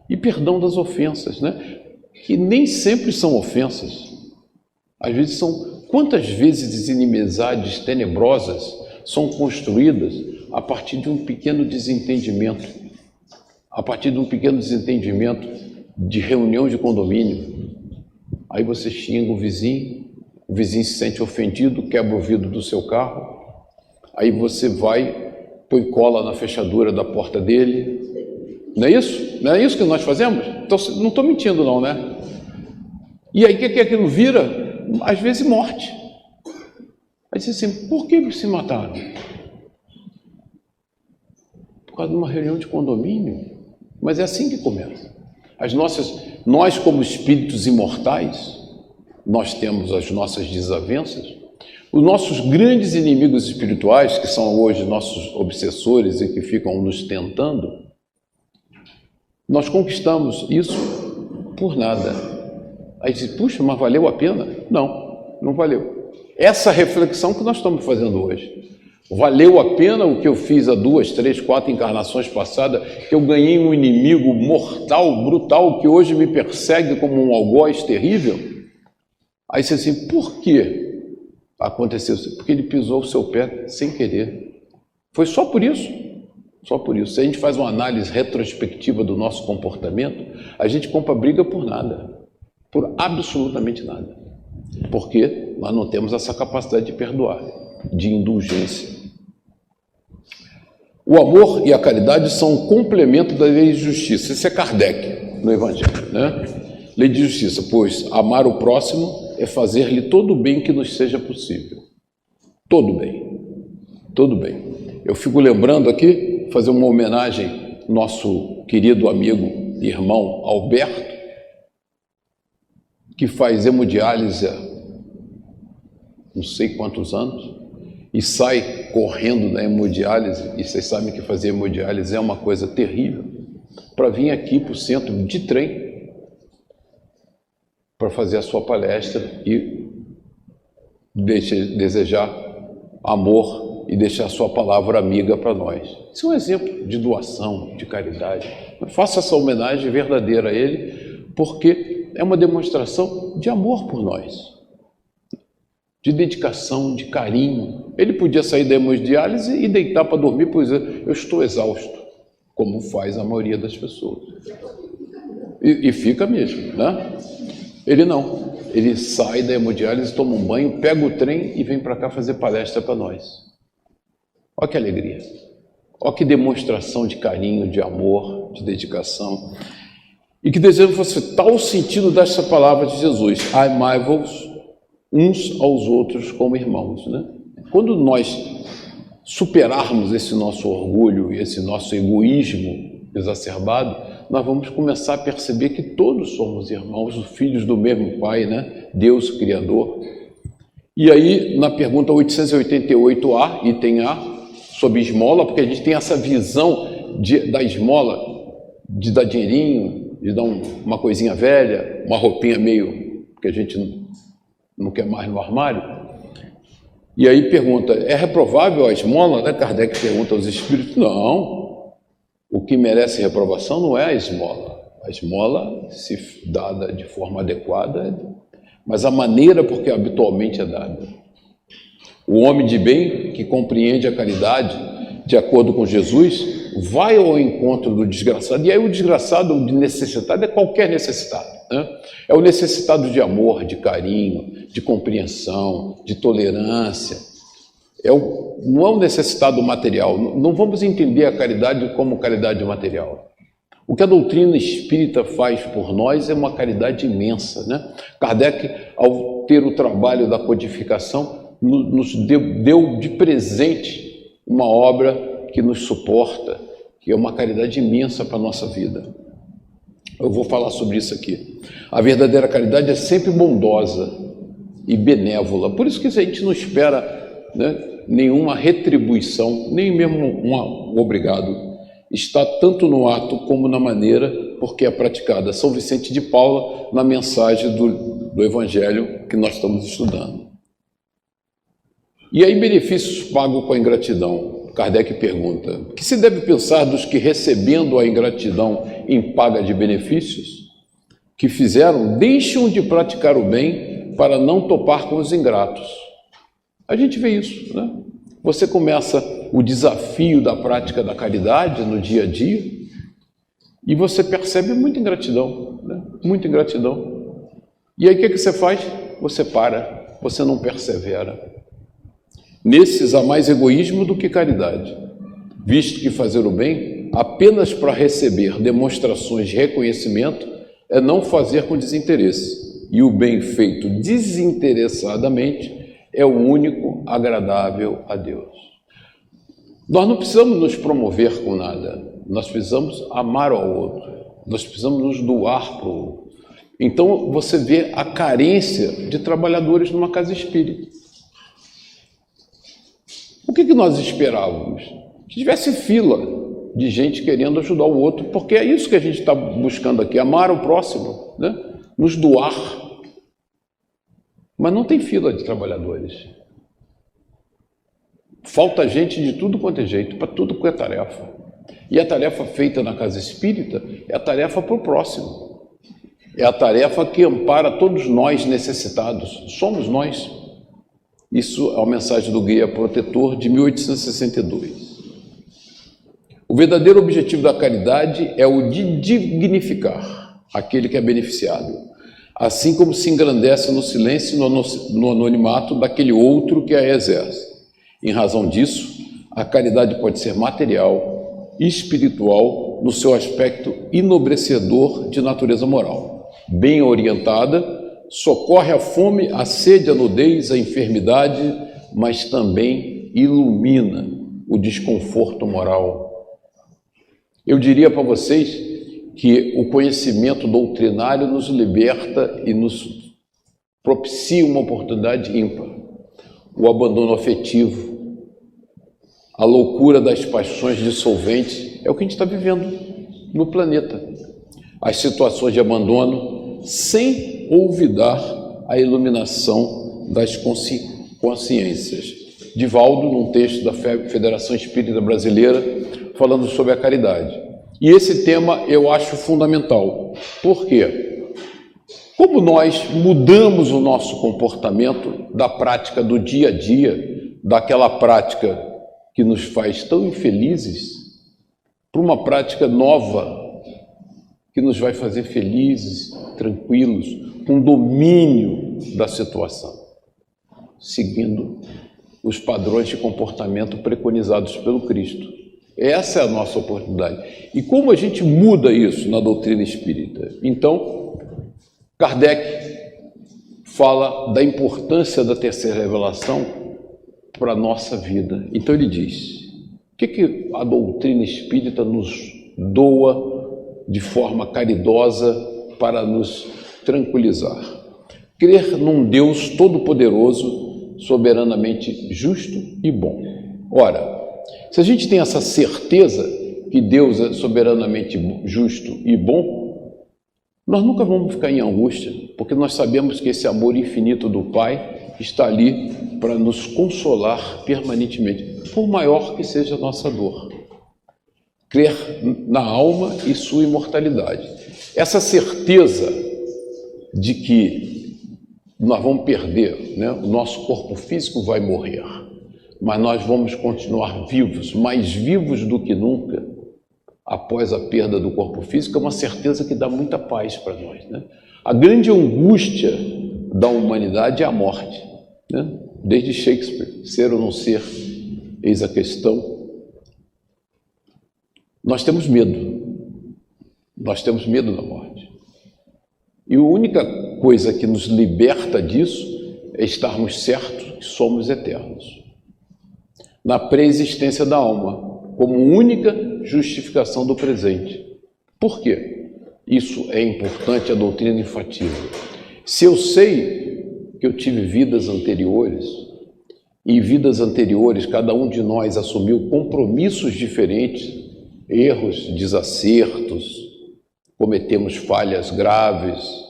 E perdão das ofensas, né? Que nem sempre são ofensas. Às vezes são... Quantas vezes inimizades tenebrosas são construídas a partir de um pequeno desentendimento, a partir de um pequeno desentendimento de reunião de condomínio. Aí você xinga o vizinho se sente ofendido, quebra o vidro do seu carro, aí você vai, põe cola na fechadura da porta dele. Não é isso? Não é isso que nós fazemos? Então, não estou mentindo não, né? E aí o que aquilo vira? Às vezes morte. Aí diz assim, por que se mataram? Por causa de uma reunião de condomínio. Mas é assim que começa. Nós como espíritos imortais, nós temos as nossas desavenças. Os nossos grandes inimigos espirituais, que são hoje nossos obsessores e que ficam nos tentando, nós conquistamos isso por nada. Aí diz, puxa, mas valeu a pena? Não, não valeu. Essa reflexão que nós estamos fazendo hoje. Valeu a pena o que eu fiz há 2, 3, 4 encarnações passadas, que eu ganhei um inimigo mortal, brutal, que hoje me persegue como um algoz terrível? Aí você diz assim, por que aconteceu isso? Porque ele pisou o seu pé sem querer. Foi só por isso. Só por isso. Se a gente faz uma análise retrospectiva do nosso comportamento, a gente compra briga por nada. Por absolutamente nada. Porque nós não temos essa capacidade de perdoar, de indulgência. O amor e a caridade são um complemento da lei de justiça. Isso é Kardec no Evangelho, né? Lei de justiça, pois amar o próximo é fazer-lhe todo o bem que nos seja possível. Todo bem. Todo bem. Eu fico lembrando aqui, fazer uma homenagem ao nosso querido amigo e irmão Alberto, que faz hemodiálise há não sei quantos anos, e sai correndo da hemodiálise, e vocês sabem que fazer hemodiálise é uma coisa terrível, para vir aqui para o centro de trem, para fazer a sua palestra e desejar amor e deixar sua palavra amiga para nós. Isso é um exemplo de doação, de caridade. Faça essa homenagem verdadeira a ele, porque é uma demonstração de amor por nós, de dedicação, de carinho. Ele podia sair da hemodiálise e deitar para dormir, pois eu estou exausto, como faz a maioria das pessoas. E fica mesmo, né? Ele não. Ele sai da hemodiálise, toma um banho, pega o trem e vem para cá fazer palestra para nós. Olha que alegria. Olha que demonstração de carinho, de amor, de dedicação. E que desejamos fosse tal o sentido dessa palavra de Jesus: amai-vos uns aos outros como irmãos, né? Quando nós superarmos esse nosso orgulho e esse nosso egoísmo exacerbado, nós vamos começar a perceber que todos somos irmãos, filhos do mesmo Pai, né? Deus Criador. E aí, na pergunta 888A, item A, sobre esmola, porque a gente tem essa visão da esmola, de dar dinheirinho, de dar uma coisinha velha, uma roupinha meio que a gente não quer mais no armário. E aí pergunta, é reprovável a esmola? Né? Kardec pergunta aos espíritos. Não. O que merece reprovação não é a esmola. A esmola, se dada de forma adequada, mas a maneira por que habitualmente é dada. O homem de bem, que compreende a caridade de acordo com Jesus, vai ao encontro do desgraçado. E aí o desgraçado, o necessitado, é qualquer necessitado, né? É o necessitado de amor, de carinho, de compreensão, de tolerância. Não é o necessitado material. Não vamos entender a caridade como caridade material. O que a doutrina espírita faz por nós é uma caridade imensa, né? Kardec, ao ter o trabalho da codificação, nos deu de presente uma obra que nos suporta, que é uma caridade imensa para a nossa vida. Eu vou falar sobre isso aqui. A verdadeira caridade é sempre bondosa e benévola. Por isso que a gente não espera, né, nenhuma retribuição, nem mesmo um obrigado. Está tanto no ato como na maneira porque é praticada. São Vicente de Paula, na mensagem do Evangelho que nós estamos estudando. E aí, benefícios pagos com a ingratidão? Kardec pergunta, o que se deve pensar dos que, recebendo a ingratidão em paga de benefícios que fizeram, deixam de praticar o bem para não topar com os ingratos? A gente vê isso, né? Você começa o desafio da prática da caridade no dia a dia e você percebe muita ingratidão, né? Muita ingratidão. E aí o que você faz? Você para, você não persevera. Nesses há mais egoísmo do que caridade, visto que fazer o bem apenas para receber demonstrações de reconhecimento é não fazer com desinteresse, e o bem feito desinteressadamente é o único agradável a Deus. Nós não precisamos nos promover com nada, nós precisamos amar ao outro, nós precisamos nos doar para o outro. Então você vê a carência de trabalhadores numa casa espírita. O que nós esperávamos? Que tivesse fila de gente querendo ajudar o outro, porque é isso que a gente está buscando aqui, amar o próximo, né? Nos doar. Mas não tem fila de trabalhadores. Falta gente de tudo quanto é jeito, para tudo quanto é tarefa. E a tarefa feita na casa espírita é a tarefa para o próximo. É a tarefa que ampara todos nós necessitados. Somos nós. Isso é a mensagem do Guia Protetor de 1862. O verdadeiro objetivo da caridade é o de dignificar aquele que é beneficiado, assim como se engrandece no silêncio e no anonimato daquele outro que a exerce. Em razão disso, a caridade pode ser material e espiritual no seu aspecto enobrecedor de natureza moral. Bem orientada, socorre a fome, a sede, a nudez, a enfermidade, mas também ilumina o desconforto moral. Eu diria para vocês que o conhecimento doutrinário nos liberta e nos propicia uma oportunidade ímpar. O abandono afetivo, a loucura das paixões dissolventes, é o que a gente está vivendo no planeta. As situações de abandono, sem olvidar a iluminação das consciências. Divaldo, num texto da Federação Espírita Brasileira, falando sobre a caridade. E esse tema eu acho fundamental. Por quê? Como nós mudamos o nosso comportamento da prática do dia a dia, daquela prática que nos faz tão infelizes, para uma prática nova, que nos vai fazer felizes, tranquilos, com domínio da situação, seguindo os padrões de comportamento preconizados pelo Cristo. Essa é a nossa oportunidade. E como a gente muda isso na doutrina espírita? Então, Kardec fala da importância da terceira revelação para a nossa vida. Então ele diz, o que a doutrina espírita nos doa de forma caridosa para nos tranquilizar? Crer num Deus todo-poderoso, soberanamente justo e bom. Ora, se a gente tem essa certeza que Deus é soberanamente justo e bom, nós nunca vamos ficar em angústia, porque nós sabemos que esse amor infinito do Pai está ali para nos consolar permanentemente, por maior que seja a nossa dor. Crer na alma e sua imortalidade. Essa certeza de que nós vamos perder, né? O nosso corpo físico vai morrer, mas nós vamos continuar vivos, mais vivos do que nunca, após a perda do corpo físico, é uma certeza que dá muita paz para nós, né? A grande angústia da humanidade é a morte, né? Desde Shakespeare, ser ou não ser, eis a questão. Nós temos medo da morte. E a única coisa que nos liberta disso é estarmos certos que somos eternos, na pré-existência da alma, como única justificação do presente. Por quê? Isso é importante, a doutrina enfatiza. Se eu sei que eu tive vidas anteriores, e em vidas anteriores cada um de nós assumiu compromissos diferentes, erros, desacertos, cometemos falhas graves,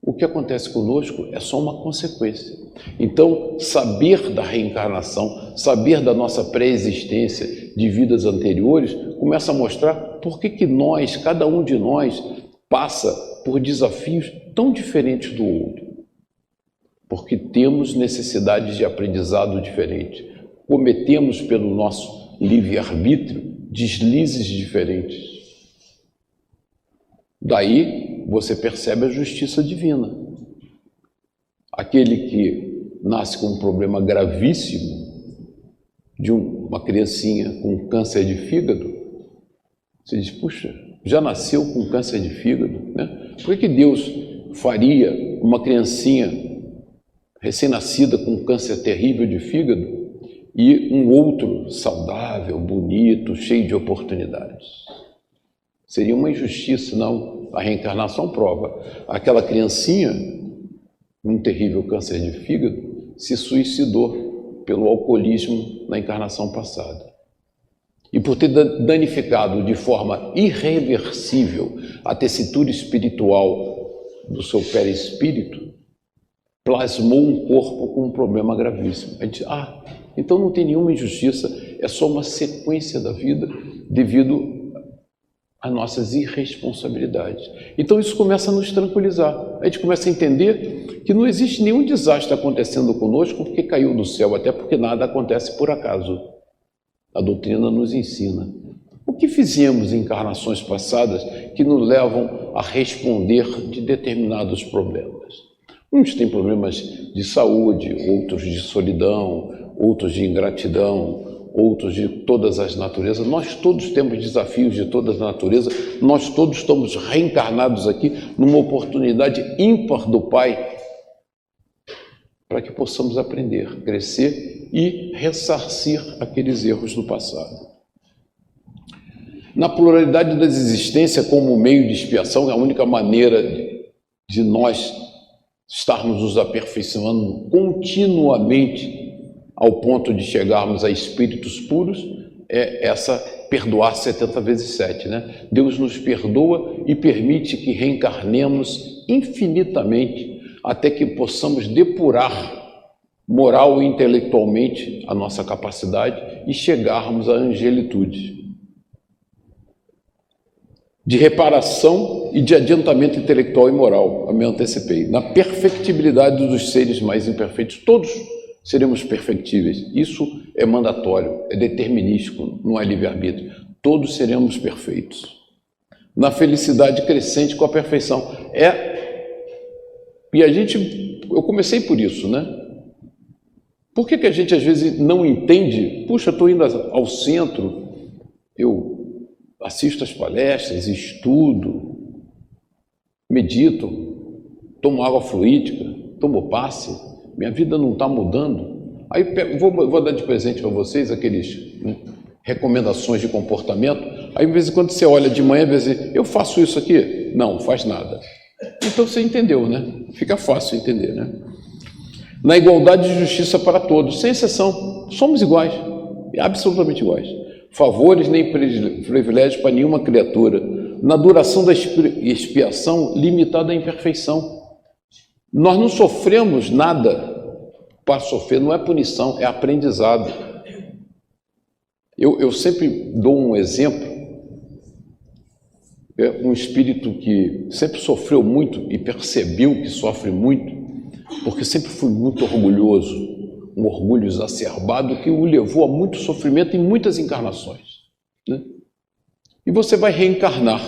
o que acontece conosco é só uma consequência. Então, saber da reencarnação, saber da nossa pré-existência de vidas anteriores, começa a mostrar por que nós, cada um de nós, passa por desafios tão diferentes do outro. Porque temos necessidades de aprendizado diferentes, cometemos pelo nosso livre-arbítrio deslizes diferentes. Daí você percebe a justiça divina. Aquele que nasce com um problema gravíssimo, de uma criancinha com câncer de fígado, você diz, puxa, já nasceu com câncer de fígado, né? Por que Deus faria uma criancinha recém-nascida com câncer terrível de fígado e um outro saudável, bonito, cheio de oportunidades? Seria uma injustiça, não? A reencarnação prova. Aquela criancinha, com um terrível câncer de fígado, se suicidou pelo alcoolismo na encarnação passada. E por ter danificado de forma irreversível a tessitura espiritual do seu perispírito, plasmou um corpo com um problema gravíssimo. A gente, então não tem nenhuma injustiça, é só uma sequência da vida devido às nossas irresponsabilidades. Então isso começa a nos tranquilizar. A gente começa a entender que não existe nenhum desastre acontecendo conosco porque caiu do céu, até porque nada acontece por acaso. A doutrina nos ensina. O que fizemos em encarnações passadas que nos levam a responder de determinados problemas? Uns têm problemas de saúde, outros de solidão, outros de ingratidão, outros de todas as naturezas. Nós todos temos desafios de toda a natureza, nós todos estamos reencarnados aqui numa oportunidade ímpar do Pai para que possamos aprender, crescer e ressarcir aqueles erros do passado. Na pluralidade das existências como meio de expiação, é a única maneira de nós estarmos nos aperfeiçoando continuamente ao ponto de chegarmos a espíritos puros, é essa perdoar 70 vezes 7, né? Deus nos perdoa e permite que reencarnemos infinitamente até que possamos depurar moral e intelectualmente a nossa capacidade e chegarmos à angelitude. De reparação e de adiantamento intelectual e moral, eu me antecipei. Na perfectibilidade dos seres mais imperfeitos, todos seremos perfectíveis. Isso é mandatório, é determinístico, não é livre-arbítrio. Todos seremos perfeitos. Na felicidade crescente com a perfeição. E eu comecei por isso, né? Por que a gente às vezes não entende? Puxa, eu estou indo ao centro, eu assisto as palestras, estudo, medito, tomo água fluídica, tomo passe, minha vida não está mudando. Aí vou dar de presente para vocês aqueles recomendações de comportamento. Aí de vez em quando você olha de manhã e diz, eu faço isso aqui? Não faz nada. Então você entendeu, né? Fica fácil entender, né? Na igualdade de justiça para todos, sem exceção, somos iguais, absolutamente iguais. Favores nem privilégios para nenhuma criatura. Na duração da expiação, limitada à imperfeição. Nós não sofremos nada para sofrer, não é punição, é aprendizado. Eu sempre dou um exemplo. Um espírito que sempre sofreu muito e percebeu que sofre muito, porque sempre foi muito orgulhoso, um orgulho exacerbado que o levou a muito sofrimento em muitas encarnações, né? E você vai reencarnar.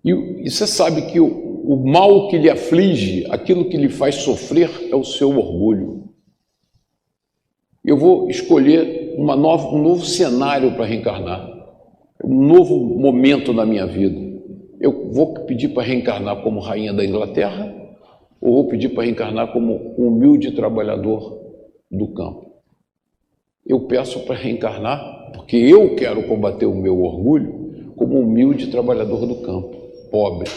E você sabe que o mal que lhe aflige, aquilo que lhe faz sofrer, é o seu orgulho. Eu vou escolher um novo cenário para reencarnar, um novo momento na minha vida. Eu vou pedir para reencarnar como rainha da Inglaterra, ou vou pedir para reencarnar como um humilde trabalhador do campo? Eu peço para reencarnar porque eu quero combater o meu orgulho como um humilde trabalhador do campo, pobre.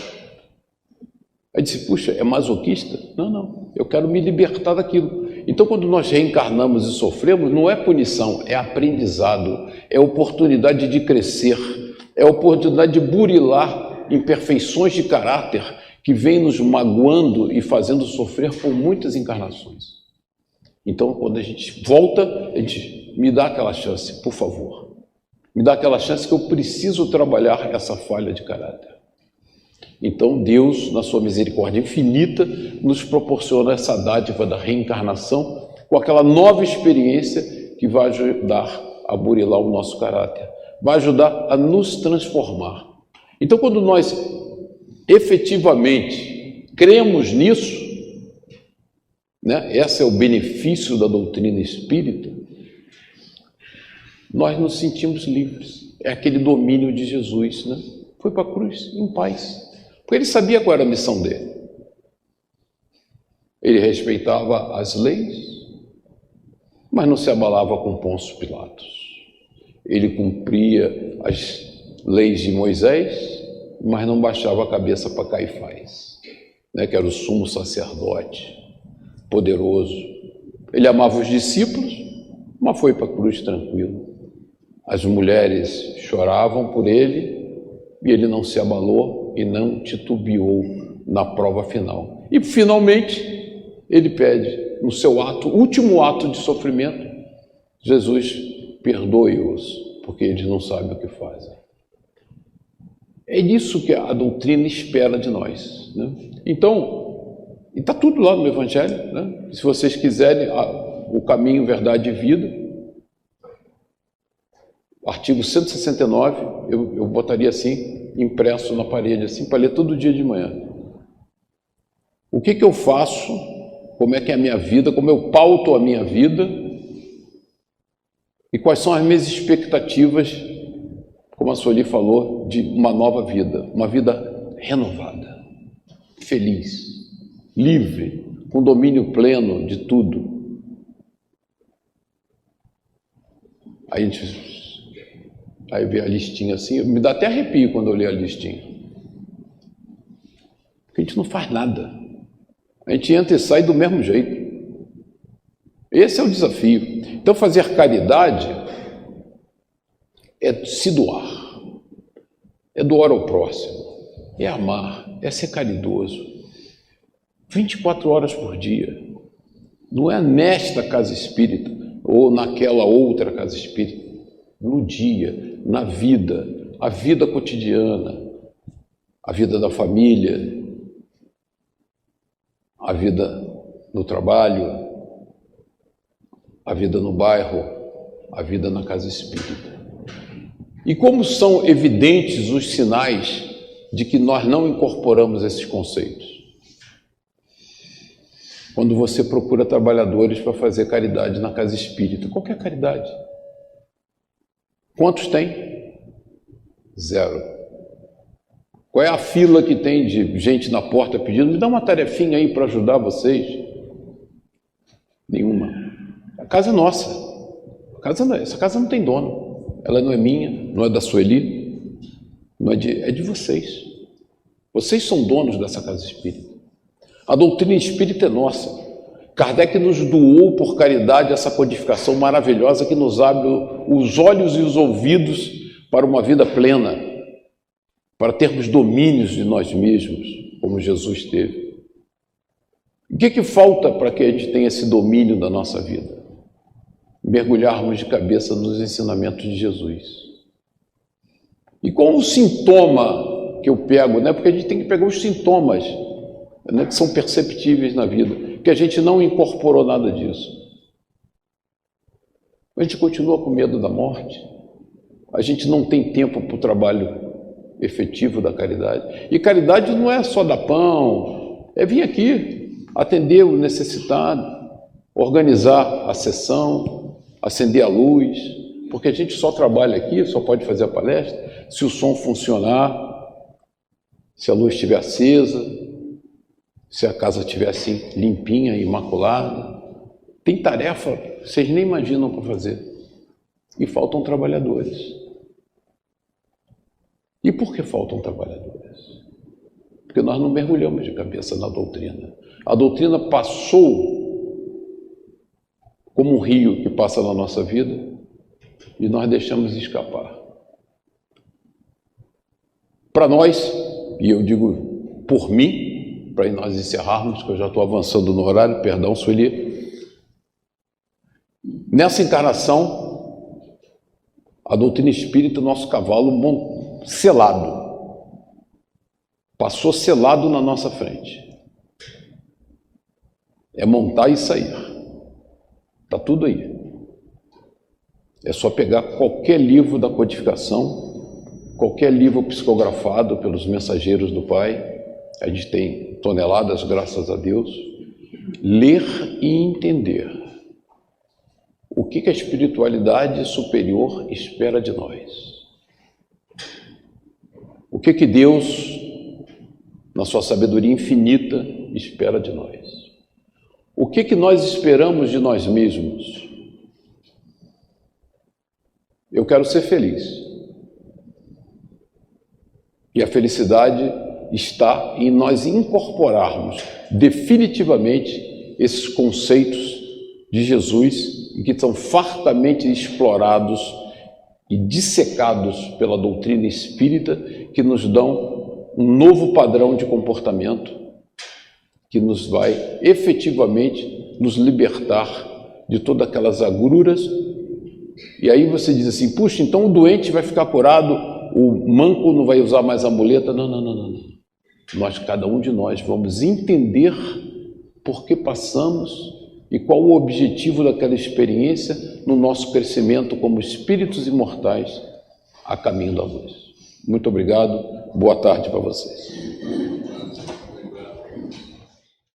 Aí disse, puxa, é masoquista? Não, eu quero me libertar daquilo. Então, quando nós reencarnamos e sofremos, não é punição, é aprendizado, é oportunidade de crescer, é oportunidade de burilar imperfeições de caráter que vem nos magoando e fazendo sofrer por muitas encarnações. Então, quando a gente volta, a gente me dá aquela chance, por favor. Me dá aquela chance que eu preciso trabalhar essa falha de caráter. Então, Deus, na sua misericórdia infinita, nos proporciona essa dádiva da reencarnação com aquela nova experiência que vai ajudar a burilar o nosso caráter, vai ajudar a nos transformar. Então, quando nós efetivamente cremos nisso, né? Esse é o benefício da doutrina espírita, nós nos sentimos livres. É aquele domínio de Jesus, né? Foi para a cruz em paz, porque ele sabia qual era a missão dele. Ele respeitava as leis, mas não se abalava com Pôncio Pilatos. Ele cumpria as leis de Moisés, mas não baixava a cabeça para Caifás, né, que era o sumo sacerdote, poderoso. Ele amava os discípulos, mas foi para a cruz tranquilo. As mulheres choravam por ele e ele não se abalou e não titubeou na prova final. E finalmente ele pede, no seu último ato de sofrimento, Jesus, perdoe-os, porque eles não sabem o que fazem. É isso que a doutrina espera de nós, né? Então, está tudo lá no Evangelho, né? Se vocês quiserem, o caminho, verdade e vida, artigo 169, eu botaria assim, impresso na parede, assim, para ler todo dia de manhã. O que eu faço, como é que é a minha vida, como eu pauto a minha vida e quais são as minhas expectativas, como a Sueli falou, de uma nova vida, uma vida renovada, feliz, livre, com domínio pleno de tudo. Aí vê a listinha assim, me dá até arrepio quando eu leio a listinha. Porque a gente não faz nada. A gente entra e sai do mesmo jeito. Esse é o desafio. Então, fazer caridade é se doar, é doar ao próximo, é amar, é ser caridoso. 24 horas por dia. Não é nesta casa espírita ou naquela outra casa espírita. No dia, na vida, a vida cotidiana, a vida da família, a vida no trabalho, a vida no bairro, a vida na casa espírita. E como são evidentes os sinais de que nós não incorporamos esses conceitos? Quando você procura trabalhadores para fazer caridade na casa espírita, qualquer caridade. Quantos tem? 0. Qual é a fila que tem de gente na porta pedindo, me dá uma tarefinha aí para ajudar vocês? Nenhuma. A casa é nossa. Essa casa não tem dono. Ela não é minha, não é da Sueli, não é de vocês. Vocês são donos dessa casa espírita. A doutrina espírita é nossa. Kardec nos doou por caridade essa codificação maravilhosa que nos abre os olhos e os ouvidos para uma vida plena, para termos domínios de nós mesmos, como Jesus teve. O que falta para que a gente tenha esse domínio da nossa vida? Mergulharmos de cabeça nos ensinamentos de Jesus. E qual o sintoma que eu pego, né? Porque a gente tem que pegar os sintomas, né, que são perceptíveis na vida, que a gente não incorporou nada disso. A gente continua com medo da morte, a gente não tem tempo para o trabalho efetivo da caridade. E caridade não é só dar pão, é vir aqui, atender o necessitado, organizar a sessão, acender a luz, porque a gente só trabalha aqui, só pode fazer a palestra se o som funcionar, se a luz estiver acesa, se a casa estiver assim limpinha, imaculada. Tem tarefa que vocês nem imaginam para fazer. E faltam trabalhadores. E por que faltam trabalhadores? Porque nós não mergulhamos de cabeça na doutrina. A doutrina passou como um rio que passa na nossa vida e nós deixamos escapar. Para nós, e eu digo por mim, para nós encerrarmos, que eu já estou avançando no horário, perdão, Sueli. Nessa encarnação, a doutrina espírita, nosso cavalo selado, passou selado na nossa frente. É montar e sair. Está tudo aí. É só pegar qualquer livro da codificação, qualquer livro psicografado pelos mensageiros do Pai, a gente tem toneladas, graças a Deus, ler e entender o que a espiritualidade superior espera de nós. O que Deus, na sua sabedoria infinita, espera de nós. O que nós esperamos de nós mesmos? Eu quero ser feliz. E a felicidade está em nós incorporarmos definitivamente esses conceitos de Jesus e que são fartamente explorados e dissecados pela doutrina espírita, que nos dão um novo padrão de comportamento que nos vai efetivamente nos libertar de todas aquelas agruras. E aí você diz assim, puxa, então o doente vai ficar curado, o manco não vai usar mais a muleta. Não. Cada um de nós vamos entender por que passamos e qual o objetivo daquela experiência no nosso crescimento como espíritos imortais a caminho da luz. Muito obrigado, boa tarde para vocês.